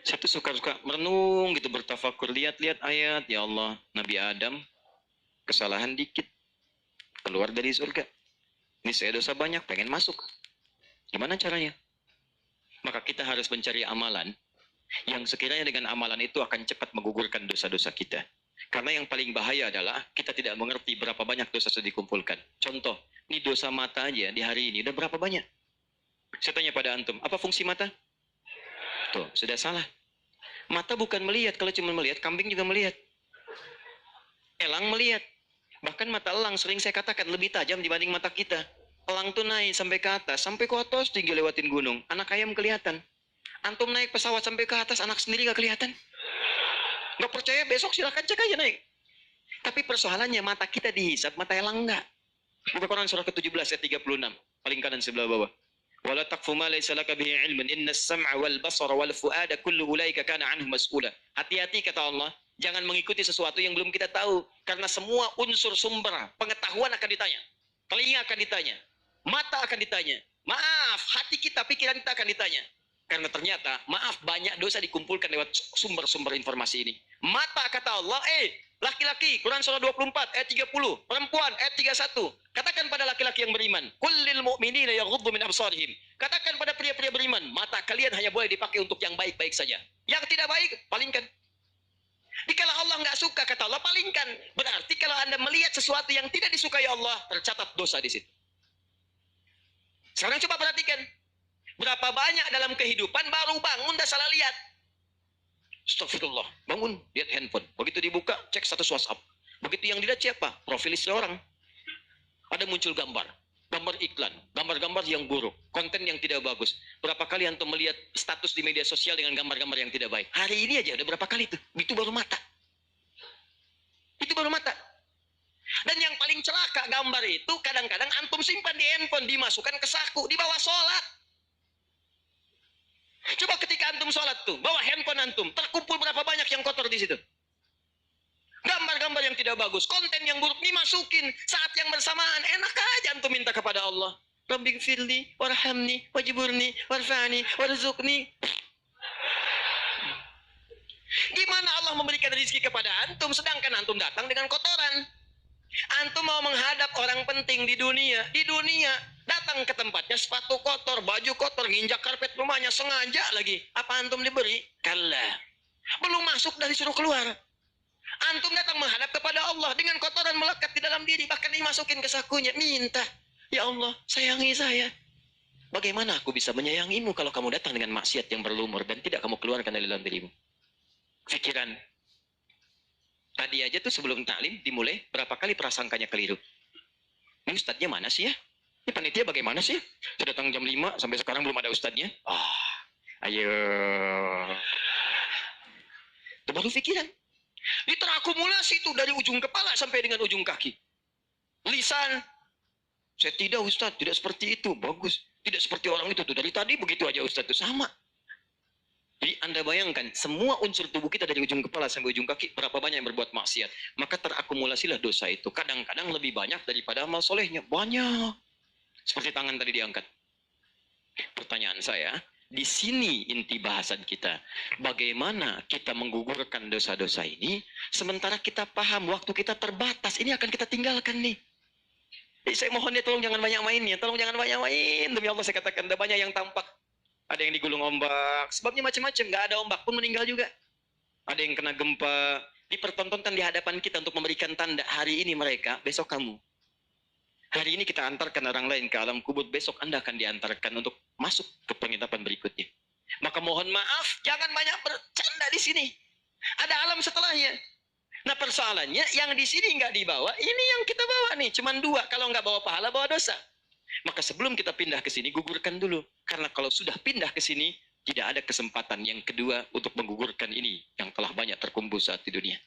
Saya tuh suka merenung gitu, bertafakur, lihat-lihat ayat, ya Allah, Nabi Adam kesalahan dikit, keluar dari surga. Ini saya dosa banyak, pengen masuk. Gimana caranya? Maka kita harus mencari amalan yang sekiranya dengan amalan itu akan cepat menggugurkan dosa-dosa kita. Karena yang paling bahaya adalah kita tidak mengerti berapa banyak dosa sudah dikumpulkan. Contoh, ini dosa mata aja di hari ini udah berapa banyak? Saya tanya pada antum, apa fungsi mata? Tuh, sudah salah. Mata bukan melihat, kalau cuma melihat, kambing juga melihat. Elang melihat. Bahkan mata elang sering saya katakan lebih tajam dibanding mata kita. Elang tuh naik sampai ke atas tinggi lewatin gunung. Anak ayam kelihatan. Antum naik pesawat sampai ke atas, anak sendiri gak kelihatan. Gak percaya, besok silahkan cek aja naik. Tapi persoalannya mata kita dihisap, mata elang enggak. Buka Quran surah ke-17 ayat 36. Paling kanan sebelah bawah. Wala taqfu ma laysa laka bihi ilmun innas sam'a wal basara wal fuada kullu ulaika kana anhu mas'ula. Hati-hati kata Allah, jangan mengikuti sesuatu yang belum kita tahu, karena semua unsur sumber pengetahuan akan ditanya. Telinga akan ditanya, mata akan ditanya. Maaf, hati kita, pikiran kita akan ditanya. Karena ternyata, maaf, banyak dosa dikumpulkan lewat sumber-sumber informasi ini. Mata kata Allah, laki-laki, Quran surah 24 ayat 30, perempuan ayat 31. Katakan pada laki-laki yang beriman, kullil mu'minina yaghuddu min absarihim. Katakan pada pria-pria beriman, mata kalian hanya boleh dipakai untuk yang baik-baik saja. Yang tidak baik, palingkan. Dikala Allah nggak suka, kata Allah, palingkan. Berarti kalau Anda melihat sesuatu yang tidak disukai Allah, tercatat dosa di situ. Sekarang coba perhatikan. Berapa banyak dalam kehidupan baru bangun dah salah lihat. Astagfirullah, bangun, lihat handphone. Begitu dibuka, cek status WhatsApp. Begitu yang dilihat siapa? Profil seorang. Ada muncul gambar iklan, gambar-gambar yang buruk, konten yang tidak bagus. Berapa kali antum melihat status di media sosial dengan gambar-gambar yang tidak baik? Hari ini aja udah berapa kali tuh? Itu baru mata. Itu baru mata. Dan yang paling celaka gambar itu kadang-kadang antum simpan di handphone, dimasukkan ke saku, dibawa sholat. Coba ketika antum sholat tuh, bawa handphone antum, terkumpul berapa banyak yang kotor di situ. Gambar-gambar yang tidak bagus, konten yang buruk dimasukin. Saat yang bersamaan, enak aja antum minta kepada Allah. Rabbighfirli, warhamni, wajiburni, warfani, warzuqni. Gimana Allah memberikan rezeki kepada antum, sedangkan antum datang dengan kotoran. Antum mau menghadap orang penting di dunia datang ke tempatnya sepatu kotor, baju kotor, nginjak karpet rumahnya sengaja lagi. Apa antum diberi? Kalla. Belum masuk dari suruh keluar. Antum datang menghadap kepada Allah dengan kotoran melekat di dalam diri, bahkan dimasukin ke sakunya, minta, ya Allah, sayangi saya. Bagaimana aku bisa menyayangimu kalau kamu datang dengan maksiat yang berlumur dan tidak kamu keluarkan dari dalam dirimu? Pikiran. Tadi aja tuh sebelum taklim dimulai, berapa kali prasangkanya keliru. Ini ustadznya mana sih ya? Ini panitia bagaimana sih? Sudah datang jam 5, sampai sekarang belum ada ustadznya. Ayo. Itu baru pikiran. Ini terakumulasi itu dari ujung kepala sampai dengan ujung kaki. Lisan. Saya tidak ustadz, tidak seperti itu. Bagus. Tidak seperti orang itu tuh. Dari tadi begitu aja ustadz itu sama. Jadi Anda bayangkan, semua unsur tubuh kita dari ujung kepala sampai ujung kaki, berapa banyak yang berbuat maksiat. Maka terakumulasilah dosa itu. Kadang-kadang lebih banyak daripada amal solehnya. Banyak. Seperti tangan tadi diangkat. Pertanyaan saya, di sini inti bahasan kita. Bagaimana kita menggugurkan dosa-dosa ini, sementara kita paham waktu kita terbatas, ini akan kita tinggalkan nih. Jadi saya mohon ya, tolong jangan banyak mainnya. Tolong jangan banyak main. Demi Allah saya katakan, ada banyak yang tampak. Ada yang digulung ombak, sebabnya macam-macam, nggak ada ombak pun meninggal juga. Ada yang kena gempa, dipertontonkan di hadapan kita untuk memberikan tanda, hari ini mereka, besok kamu. Hari ini kita antarkan orang lain ke alam kubur, besok Anda akan diantarkan untuk masuk ke penginapan berikutnya. Maka mohon maaf, jangan banyak bercanda di sini. Ada alam setelahnya. Nah persoalannya, yang di sini nggak dibawa, ini yang kita bawa nih, cuman 2. Kalau nggak bawa pahala, bawa dosa. Maka sebelum kita pindah ke sini, gugurkan dulu. Karena kalau sudah pindah ke sini, tidak ada kesempatan yang kedua untuk menggugurkan ini yang telah banyak terkumpul saat di dunia.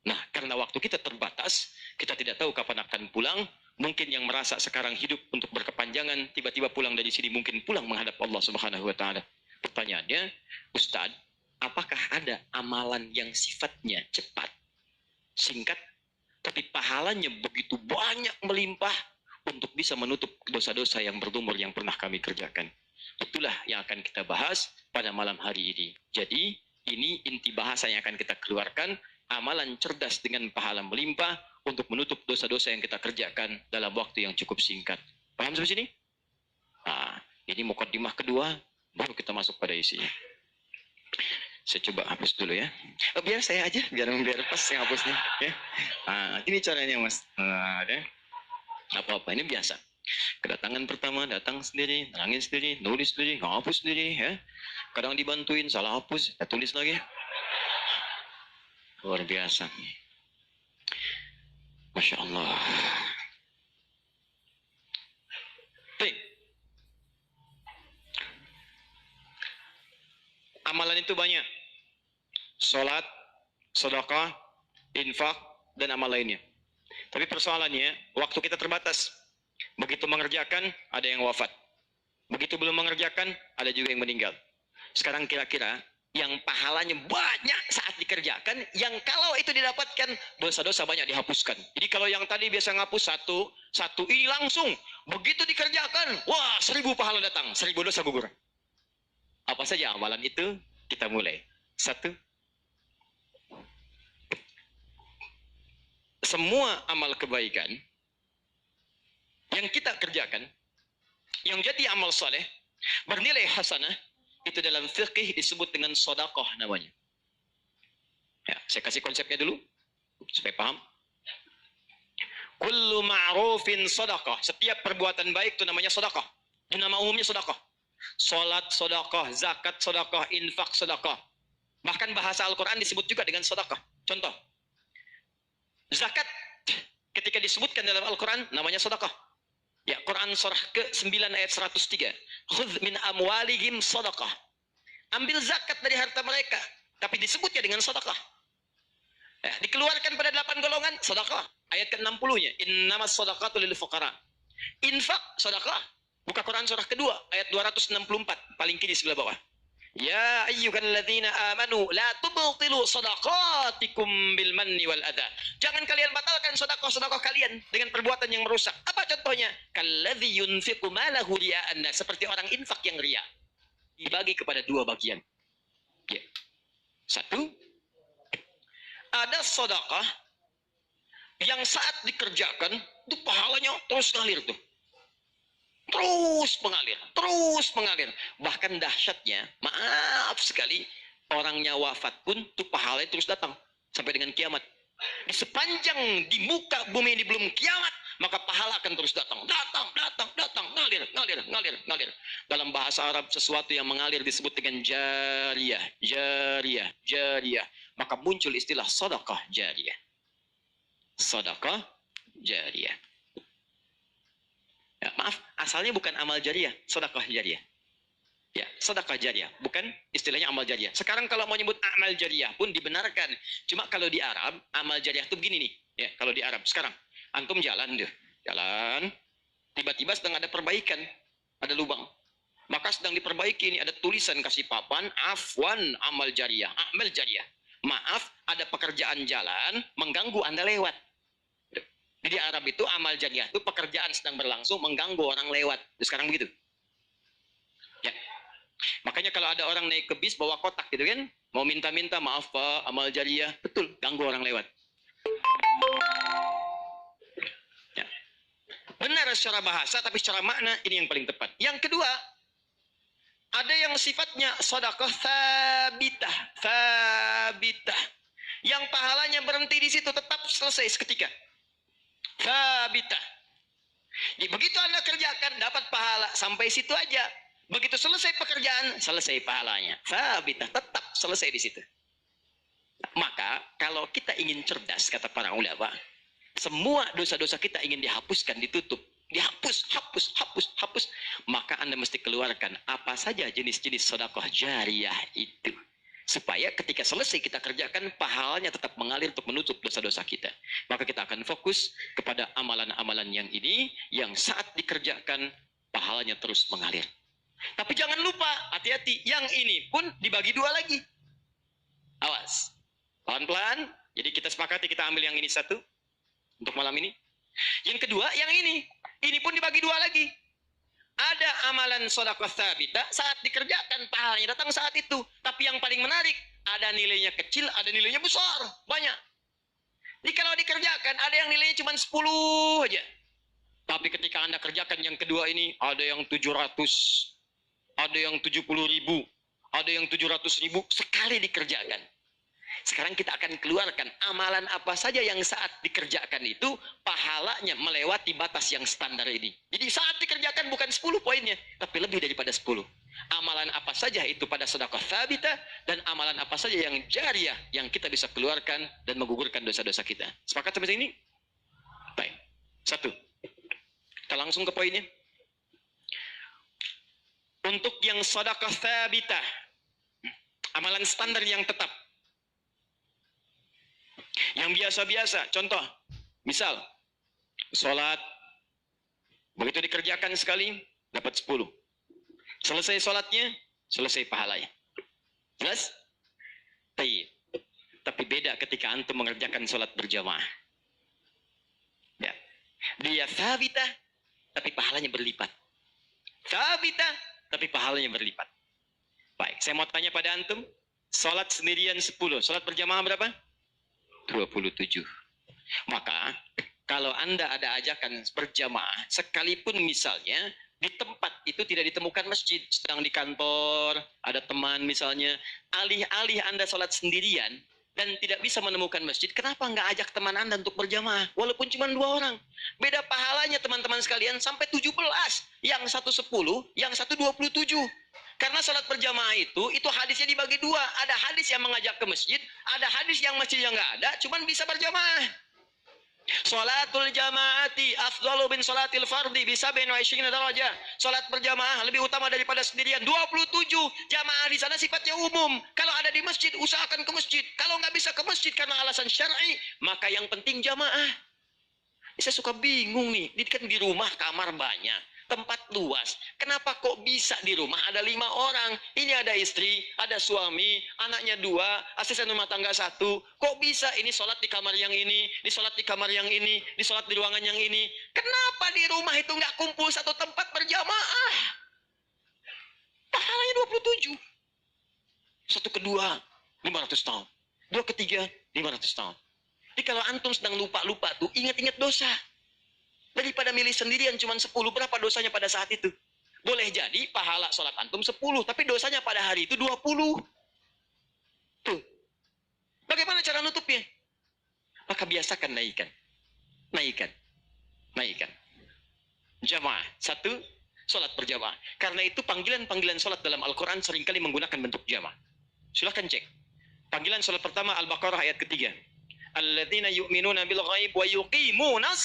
Nah, karena waktu kita terbatas, kita tidak tahu kapan akan pulang. Mungkin yang merasa sekarang hidup untuk berkepanjangan, tiba-tiba pulang dari sini, mungkin pulang menghadap Allah Subhanahu wa Ta'ala. Pertanyaannya, Ustadz, apakah ada amalan yang sifatnya cepat, singkat, tapi pahalanya begitu banyak melimpah untuk bisa menutup dosa-dosa yang berlumur yang pernah kami kerjakan? Itulah yang akan kita bahas pada malam hari ini. Jadi, ini inti bahasa yang akan kita keluarkan, amalan cerdas dengan pahala melimpah untuk menutup dosa-dosa yang kita kerjakan dalam waktu yang cukup singkat. Paham sampai sini? Nah, ini mukadimah kedua, baru kita masuk pada isinya. Saya coba hapus dulu ya. Biar saya aja, biar pas yang hapusnya. Ya. Nah, ini caranya mas. Nah, ya. Apa-apa, ini biasa. Kedatangan pertama, datang sendiri, nangis sendiri, nulis sendiri, hapus sendiri. Ya. Kadang dibantuin, salah hapus, ya tulis lagi. Luar biasa. Masya Allah. Baik. Amalan itu banyak. Salat, sedekah, infak, dan amal lainnya. Tapi persoalannya, waktu kita terbatas. Begitu mengerjakan, ada yang wafat. Begitu belum mengerjakan, ada juga yang meninggal. Sekarang kira-kira, yang pahalanya banyak saat dikerjakan, yang kalau itu didapatkan, dosa-dosa banyak dihapuskan. Jadi kalau yang tadi biasa ngapus satu ini langsung. Begitu dikerjakan, wah 1000 pahala datang, 1000 dosa gugur. Apa saja amalan itu? Kita mulai. 1. Semua amal kebaikan yang kita kerjakan, yang jadi amal saleh, bernilai hasanah, itu dalam fikih disebut dengan sedekah namanya. Ya, saya kasih konsepnya dulu supaya paham. Kullu ma'rufin sedekah. Setiap perbuatan baik itu namanya sedekah. Itu nama umumnya sedekah. Salat sedekah, zakat sedekah, infak sedekah. Bahkan bahasa Al-Qur'an disebut juga dengan sedekah. Contoh, zakat ketika disebutkan dalam Al-Quran namanya sedekah. Ya, Quran surah ke-9 ayat 103. Khudz min amwalihim sedekah. Ambil zakat dari harta mereka, tapi disebutnya dengan sedekah. Ya, dikeluarkan pada 8 golongan sedekah. Ayat ke-60-nya, innamas sedekatu lil fuqara. Infak sedekah. Buka Quran surah kedua ayat 264, paling kiri sebelah bawah. Ya ayyuhalladzina amanu la tubtilu shadaqatikum bil manni wal adha. Jangan kalian batalkan sedekah-sedekah kalian dengan perbuatan yang merusak. Apa contohnya? Kalladzi yunfiqu malahu riya'an, seperti orang infak yang riya. Dibagi kepada 2 bagian. Ya. 1, ada sedekah yang saat dikerjakan itu pahalanya terus ngalir tuh. Terus mengalir. Bahkan dahsyatnya, maaf sekali, orangnya wafat pun tuh pahalanya terus datang sampai dengan kiamat. Di sepanjang di muka bumi ini belum kiamat, maka pahala akan terus datang, ngalir. Dalam bahasa Arab sesuatu yang mengalir disebut dengan jariyah. Maka muncul istilah sedekah jariyah. Sedekah jariyah. Ya, maaf, asalnya bukan amal jariah, sedekah jariah. Ya, sedekah jariah, bukan istilahnya amal jariah. Sekarang kalau mau nyebut amal jariah pun dibenarkan. Cuma kalau di Arab, amal jariah itu begini nih. Ya, kalau di Arab sekarang, antum jalan, tiba-tiba sedang ada perbaikan, ada lubang. Maka sedang diperbaiki ini ada tulisan kasih papan, afwan amal jariah, Maaf, ada pekerjaan jalan mengganggu Anda lewat. Di Arab itu amal jariah itu pekerjaan sedang berlangsung mengganggu orang lewat. Sekarang begitu. Ya. Makanya kalau ada orang naik ke bis bawa kotak gitu kan, mau minta-minta maaf Pak, amal jariah, betul, ganggu orang lewat. Ya. Benar secara bahasa, tapi secara makna ini yang paling tepat. Yang kedua, ada yang sifatnya sedekah sabitah. Yang pahalanya berhenti di situ, tetap selesai seketika. Sabitah. Jadi begitu Anda kerjakan dapat pahala sampai situ aja. Begitu selesai pekerjaan, selesai pahalanya. Sabitah, tetap selesai di situ. Maka kalau kita ingin cerdas, kata para ulama, semua dosa-dosa kita ingin dihapuskan, ditutup, hapus. Maka Anda mesti keluarkan apa saja jenis-jenis sedekah jariyah itu. Supaya ketika selesai kita kerjakan, pahalanya tetap mengalir untuk menutup dosa-dosa kita. Maka kita akan fokus kepada amalan-amalan yang ini, yang saat dikerjakan, pahalanya terus mengalir. Tapi jangan lupa, hati-hati, yang ini pun dibagi 2 lagi. Awas. Pelan-pelan, jadi kita sepakati kita ambil yang ini 1, untuk malam ini. Yang kedua, yang ini pun dibagi 2 lagi. Ada amalan sedekah tsabita saat dikerjakan pahalanya datang saat itu. Tapi yang paling menarik, ada nilainya kecil, ada nilainya besar, banyak. Jadi kalau dikerjakan ada yang nilainya cuma 10 aja. Tapi ketika Anda kerjakan yang kedua ini, ada yang 700, ada yang 70.000, ada yang 700.000 sekali dikerjakan. Sekarang kita akan keluarkan amalan apa saja yang saat dikerjakan itu pahalanya melewati batas yang standar ini. Jadi saat dikerjakan bukan 10 poinnya, tapi lebih daripada 10. Amalan apa saja itu pada sedekah tsabita dan amalan apa saja yang jariah yang kita bisa keluarkan dan menggugurkan dosa-dosa kita. Sepakat sampai sini? Baik. Satu. Kita langsung ke poinnya. Untuk yang sedekah tsabita, amalan standar yang tetap, yang biasa-biasa, contoh, misal, sholat, begitu dikerjakan sekali, dapat 10. Selesai sholatnya, selesai pahalanya. Jelas? Tapi beda ketika antum mengerjakan sholat berjamaah. Ya. Dia tsabita, tapi pahalanya berlipat. Tsabita, tapi pahalanya berlipat. Baik, saya mau tanya pada antum, sholat sendirian 10, sholat berjamaah berapa? 27. Maka kalau Anda ada ajakan berjamaah, sekalipun misalnya di tempat itu tidak ditemukan masjid, sedang di kantor, ada teman misalnya, alih-alih Anda sholat sendirian dan tidak bisa menemukan masjid, kenapa nggak ajak teman Anda untuk berjamaah? Walaupun cuma 2 orang. Beda pahalanya teman-teman sekalian sampai 17. Yang satu 10, yang satu 27. Karena sholat berjamaah itu hadisnya dibagi 2. Ada hadis yang mengajak ke masjid, ada hadis yang masjidnya nggak ada, cuman bisa berjamaah. Sholatul jamaati afdalu bin sholatil fardi bisa bin wa isyrina darajah. Sholat berjamaah lebih utama daripada sendirian. 27. Jamaah di sana sifatnya umum. Kalau ada di masjid, usahakan ke masjid. Kalau nggak bisa ke masjid karena alasan syar'i, maka yang penting jamaah. Saya suka bingung nih, ini kan di rumah kamar banyak, tempat luas. Kenapa kok bisa di rumah ada 5 orang? Ini ada istri, ada suami, anaknya 2, asisten rumah tangga 1. Kok bisa ini sholat di kamar yang ini, di sholat di kamar yang ini, di sholat di ruangan yang ini? Kenapa di rumah itu nggak kumpul satu tempat berjamaah? Pahalanya 27. Satu kedua, 500 tahun. 2 ketiga, 500 tahun. Jadi kalau antum sedang lupa-lupa tuh, ingat-ingat dosa. Daripada milih sendirian cuma 10, berapa dosanya pada saat itu? Boleh jadi pahala sholat antum 10, tapi dosanya pada hari itu 20. Tuh. Bagaimana cara nutupnya? Maka biasakan naikkan. Naikkan. Jamaah. 1, sholat berjamaah. Karena itu panggilan-panggilan sholat dalam Al-Quran seringkali menggunakan bentuk jamaah. Silahkan cek. Panggilan sholat pertama Al-Baqarah ayat ketiga. Alladzina yu'minuna bil ghaib wa yuqimunas.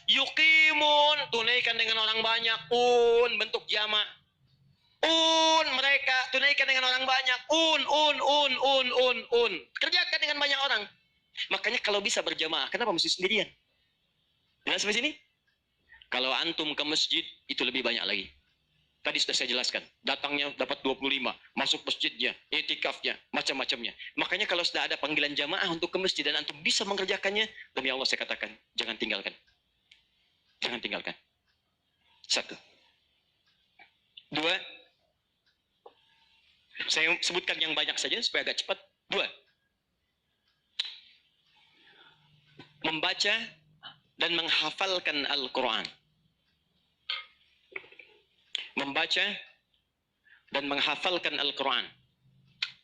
Yuqimun, tunaikan dengan orang banyak. Bentuk jamak. Mereka tunaikan dengan orang banyak. Kerjakan dengan banyak orang. Makanya kalau bisa berjamaah, kenapa mesti sendirian? Jelas sampai sini? Kalau antum ke masjid, itu lebih banyak lagi. Tadi sudah saya jelaskan, datangnya dapat 25, masuk masjidnya, i'tikafnya, macam-macamnya. Makanya kalau sudah ada panggilan jamaah untuk ke masjid dan antum bisa mengerjakannya, demi Allah saya katakan, jangan tinggalkan. Jangan tinggalkan. 1. 2. Saya sebutkan yang banyak saja supaya agak cepat. 2. Membaca dan menghafalkan Al-Quran. Membaca dan menghafalkan Al-Quran.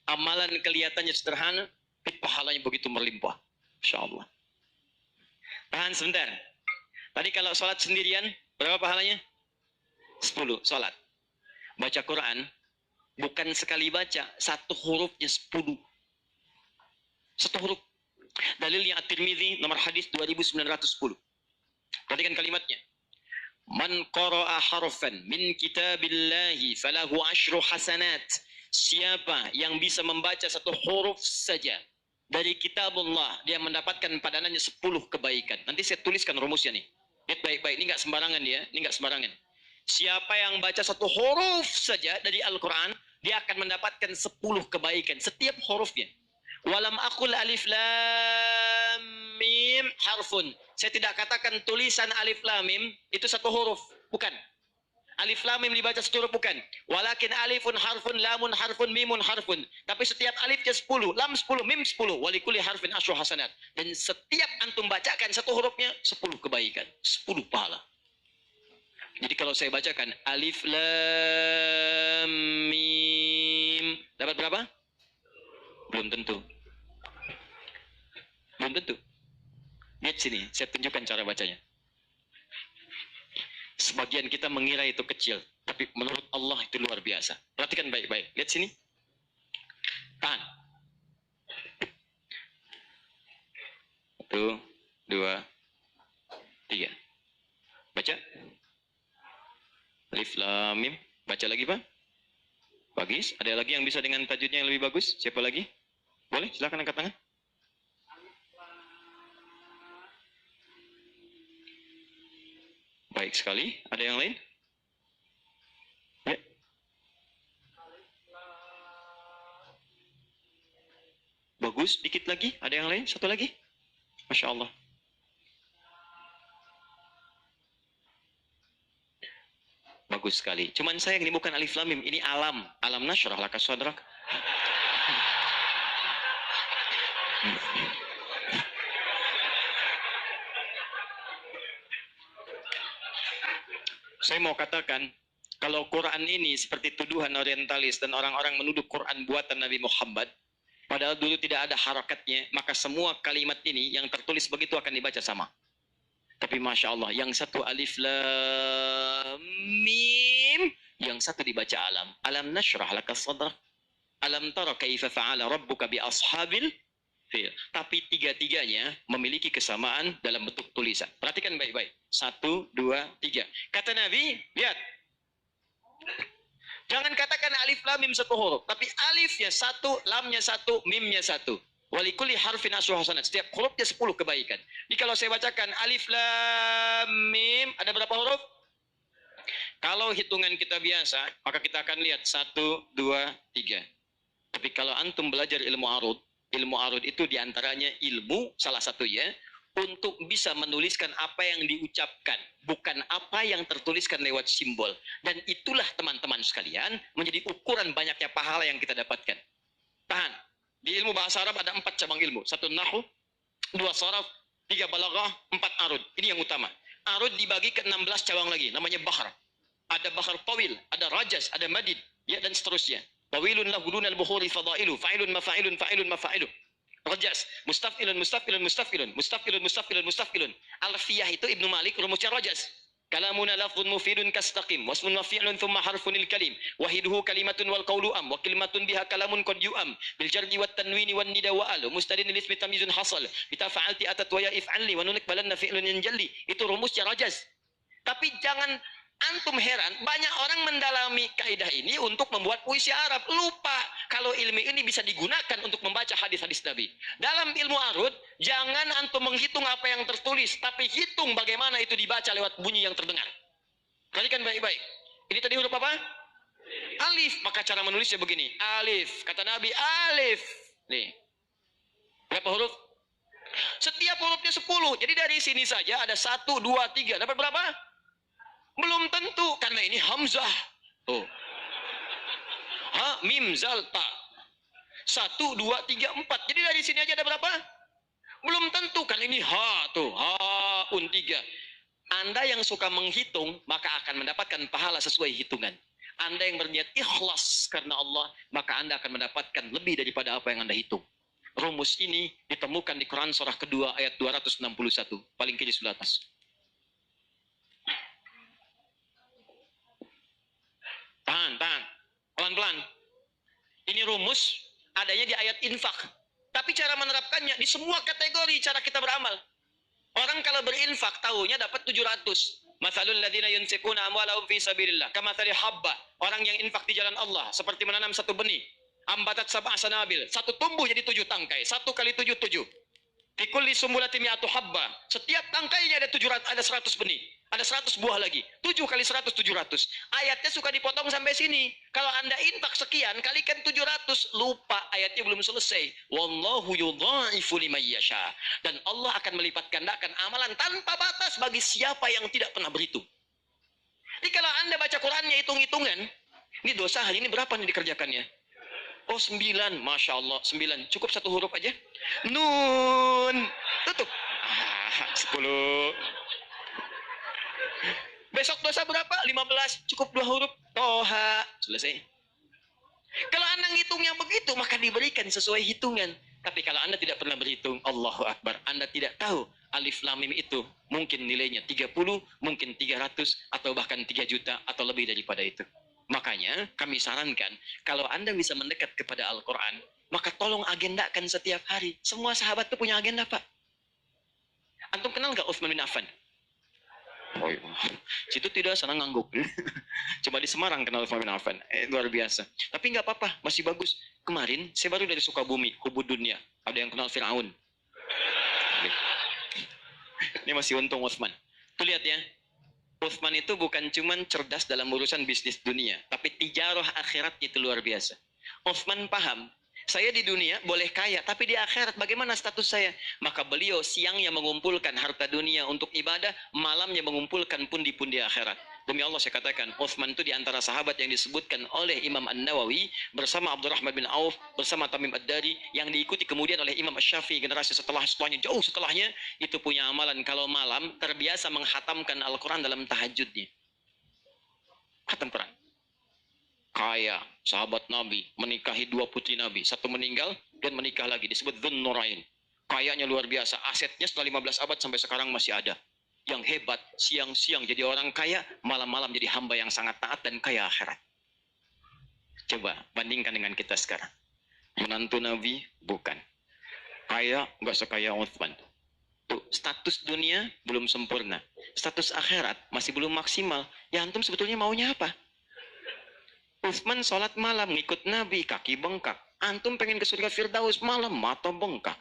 Amalan kelihatannya sederhana, tapi pahalanya begitu berlimpah. InsyaAllah. Tahan sebentar. Tadi kalau sholat sendirian, berapa pahalanya? 10 sholat. Baca Quran, bukan sekali baca, 1 hurufnya 10. 1 huruf. Dalilnya At-Tirmidzi, nomor hadis 2910. Perhatikan kalimatnya. Man qara'a harfan min kitabillahi falahu 10 hasanat. Siapa yang bisa membaca 1 huruf saja dari kitabullah, dia mendapatkan padanannya 10 kebaikan. Nanti saya tuliskan rumusnya nih. Lihat baik-baik, ini nggak sembarangan ya, ini nggak sembarangan. Siapa yang baca 1 huruf saja dari Al-Quran, dia akan mendapatkan 10 kebaikan setiap hurufnya. Walam aqul alif lam mim harfun. Saya tidak katakan tulisan alif lam mim itu 1 huruf, bukan. alif lam mim dibaca satu huruf bukan. Walakin alifun harfun, lamun harfun, mimun harfun. Tapi setiap alifnya 10, lam 10, mim 10. Walikuli harfin asyru hasanat. Dan setiap antum bacakan satu hurufnya 10 kebaikan, 10 pahala. Jadi kalau saya bacakan alif lam mim, dapat berapa? Belum tentu. Belum tentu. Lihat sini, saya tunjukkan cara bacanya. Sebagian kita mengira itu kecil, tapi menurut Allah itu luar biasa. Perhatikan baik-baik. Lihat sini. Tahan. 1, 2, 3. Baca. Alif lam mim. Baca lagi, Pak. Bagus. Ada lagi yang bisa dengan tajwidnya yang lebih bagus? Siapa lagi? Boleh, silakan angkat tangan. Baik sekali. Ada yang lain? Ya. Bagus. Dikit lagi. Ada yang lain? Satu lagi. Masya Allah. Bagus sekali. Cuman sayang ini bukan alif lam mim. Ini alam. Alam nasyrah laka sadrak. Saya mau katakan, kalau Quran ini seperti tuduhan orientalis dan orang-orang menuduh Quran buatan Nabi Muhammad, padahal dulu tidak ada harakatnya, maka semua kalimat ini yang tertulis begitu akan dibaca sama. Tapi Masya Allah, yang satu alif lam mim, yang satu dibaca alam. Alam nashrah laka sadrak. Alam tara kaifa fa'ala rabbuka bi ashabil fil. Tapi tiga-tiganya memiliki kesamaan dalam bentuk tulisan. Perhatikan baik-baik. 1, 2, 3. Kata Nabi, lihat. Jangan katakan alif lam mim satu huruf, tapi alifnya satu, lamnya satu, mimnya satu. Walikuli harfin asyru hasanat. Setiap hurufnya 10 kebaikan. Jadi kalau saya bacakan alif lam mim, ada berapa huruf? Kalau hitungan kita biasa, maka kita akan lihat 1, 2, 3. Tapi kalau antum belajar ilmu arud itu diantaranya ilmu salah satu ya, untuk bisa menuliskan apa yang diucapkan, bukan apa yang tertuliskan lewat simbol. Dan itulah teman-teman sekalian menjadi ukuran banyaknya pahala yang kita dapatkan. Tahan. Di ilmu bahasa Arab ada 4 cabang ilmu. 1 nahwu, 2 saraf, 3 balaghah, 4 arud. Ini yang utama. Arud dibagi ke 16 cabang lagi, namanya bahar. Ada bahar tawil, ada rajas, ada madid, ya, dan seterusnya. Tawilun lahu dunal bukhuri fadailu, fa'ilun mafa'ilun, fa'ilun mafa'ilun. Rajas, mustafilun, mustafilun, mustafilun, mustafilun, mustafilun, mustafilun. Alfiyah itu Ibnu Malik rumusnya rajas. Kalamuna lafzun mufidun kastaqim, wasmun mafi'lun thumma harfunil kalim, wahiduhu kalimatun wal qawlu am, wa kalimatun biha kalamun qad yu'am, bil jardi wat tanwini wan nida wa al, mustadin lil ismi tamyizun hasal, bita fa'alti atat wa ya if'alni wa nunik balanna fi'lun yanjalli. Itu rumusnya rajas. Tapi jangan antum heran, banyak orang mendalami kaidah ini untuk membuat puisi Arab. Lupa kalau ilmu ini bisa digunakan untuk membaca hadis-hadis Nabi. Dalam ilmu arud, jangan antum menghitung apa yang tertulis, tapi hitung bagaimana itu dibaca lewat bunyi yang terdengar. Perhatikan baik-baik. Ini tadi huruf apa? Alif. Maka cara menulisnya begini. Alif. Kata Nabi, alif. Nih. Berapa huruf? Setiap hurufnya 10. Jadi dari sini saja ada 1, 2, 3. Dapat berapa? Belum tentu, karena ini hamzah. Tuh. Ha, mim, zal, ta. 1, 2, 3, 4. Jadi dari sini aja ada berapa? Belum tentu, karena ini ha, tuh. Ha, 3. Anda yang suka menghitung, maka akan mendapatkan pahala sesuai hitungan. Anda yang berniat ikhlas karena Allah, maka Anda akan mendapatkan lebih daripada apa yang Anda hitung. Rumus ini ditemukan di Quran surah kedua ayat 261. Paling kiri sebelah atas. Tahan. Pelan-pelan. Ini rumus adanya di ayat infak. Tapi cara menerapkannya di semua kategori cara kita beramal. Orang kalau berinfak tahunya dapat 700. Mathalul ladzina yunfiquna amwalahum fi sabilillah kamathali habba. Orang yang infak di jalan Allah seperti menanam satu benih. Ambatat sab'a sanabil. Satu tumbuh jadi 7 tangkai. 1 kali 7, 7. Fikulli sumbulatin mi'atu habba. Setiap tangkainya ada 100 benih. Ada 100 buah lagi. 7 kali 100, 700. Ayatnya suka dipotong sampai sini. Kalau Anda infak sekian, kalikan 700. Lupa, ayatnya belum selesai. Wallahu yudha'ifu liman yasha. Dan Allah akan melipat gandakan amalan tanpa batas bagi siapa yang tidak pernah berhitung. Jadi kalau Anda baca Qurannya hitung-hitungan, ini dosa hari ini berapa nih dikerjakannya? Oh 9, Masya Allah 9. Cukup satu huruf aja. Nun. Tutup. 10. Besok dosa berapa? 15. Cukup 2 huruf. Toha. Selesai. Kalau Anda ngitungnya begitu, maka diberikan sesuai hitungan. Tapi kalau Anda tidak pernah berhitung, Allahu Akbar, Anda tidak tahu alif lam mim itu mungkin nilainya 30, mungkin 300, atau bahkan 3 juta, atau lebih daripada itu. Makanya kami sarankan, kalau Anda bisa mendekat kepada Al-Quran, maka tolong agendakan setiap hari. Semua sahabat itu punya agenda, Pak. Antum kenal nggak Utsman bin Affan? Oh, iya. Situ tidak senang ngangguk. Coba di Semarang kenal Utsman bin Affan. Luar biasa. Tapi nggak apa-apa, masih bagus. Kemarin saya baru dari Sukabumi, Hubud Dunia. Ada yang kenal Fir'aun. Ini masih untung Utsman. Tuh lihat ya. Utsman itu bukan cuman cerdas dalam urusan bisnis dunia, tapi tijarah akhiratnya itu luar biasa. Utsman paham, saya di dunia boleh kaya, tapi di akhirat bagaimana status saya? Maka beliau siangnya mengumpulkan harta dunia untuk ibadah, malamnya mengumpulkan pundi-pundi akhirat. Demi Allah saya katakan, Utsman itu di antara sahabat yang disebutkan oleh Imam An-Nawawi bersama Abdurrahman bin Auf, bersama Tamim Ad-Dari, yang diikuti kemudian oleh Imam Asy-Syafi'i generasi setelahnya, jauh setelahnya, itu punya amalan kalau malam terbiasa menghatamkan Al-Quran dalam tahajudnya. Khatam Quran. Kaya, sahabat Nabi, menikahi 2 putri Nabi, 1 meninggal dan menikah lagi, disebut Dzun Nurain. Kayanya luar biasa, asetnya setelah 15 abad sampai sekarang masih ada. Yang hebat, siang-siang jadi orang kaya, malam-malam jadi hamba yang sangat taat dan kaya akhirat. Coba bandingkan dengan kita sekarang. Menantu Nabi bukan. Kaya nggak sekaya Utsman. Tuh, status dunia belum sempurna. Status akhirat masih belum maksimal. Ya antum sebetulnya maunya apa? Utsman sholat malam ngikut Nabi, kaki bengkak. Antum pengen ke surga Firdaus malam, mata bengkak.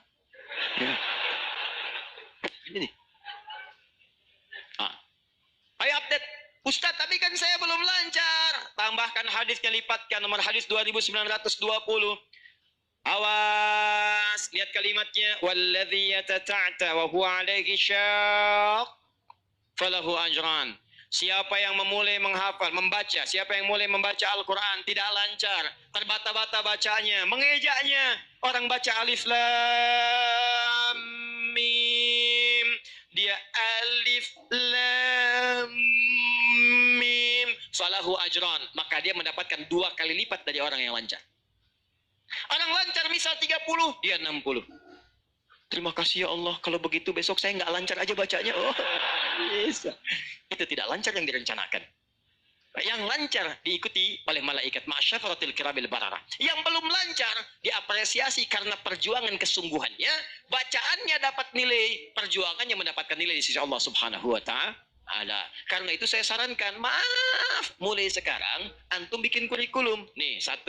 Ya. Ini nih. Ayo update. Ustaz, tapi kan saya belum lancar. Tambahkan hadisnya, lipatkan nomor hadis 2920. Awas, lihat kalimatnya. Walladzi yatata'ta wa huwa alaihi syaq falahu ajran. Siapa yang memulai menghafal, membaca, siapa yang mulai membaca Al-Quran tidak lancar, terbata-bata bacanya, mengejaknya. Orang baca alif lam mim, dia alif lam mim, falahu ajran, maka dia mendapatkan 2 kali lipat dari orang yang lancar. Orang lancar misal 30, dia 60. Terima kasih ya Allah, kalau begitu besok saya nggak lancar aja bacanya. Oh, bisa. Itu tidak lancar yang direncanakan. Yang lancar diikuti oleh malaikat ma'syafaratil kirabil barara. Yang belum lancar diapresiasi karena perjuangan kesungguhannya, bacaannya dapat nilai, perjuangannya mendapatkan nilai di sisi Allah Subhanahu wa ta'ala. Karena itu saya sarankan, maaf, mulai sekarang antum bikin kurikulum. Nih, 1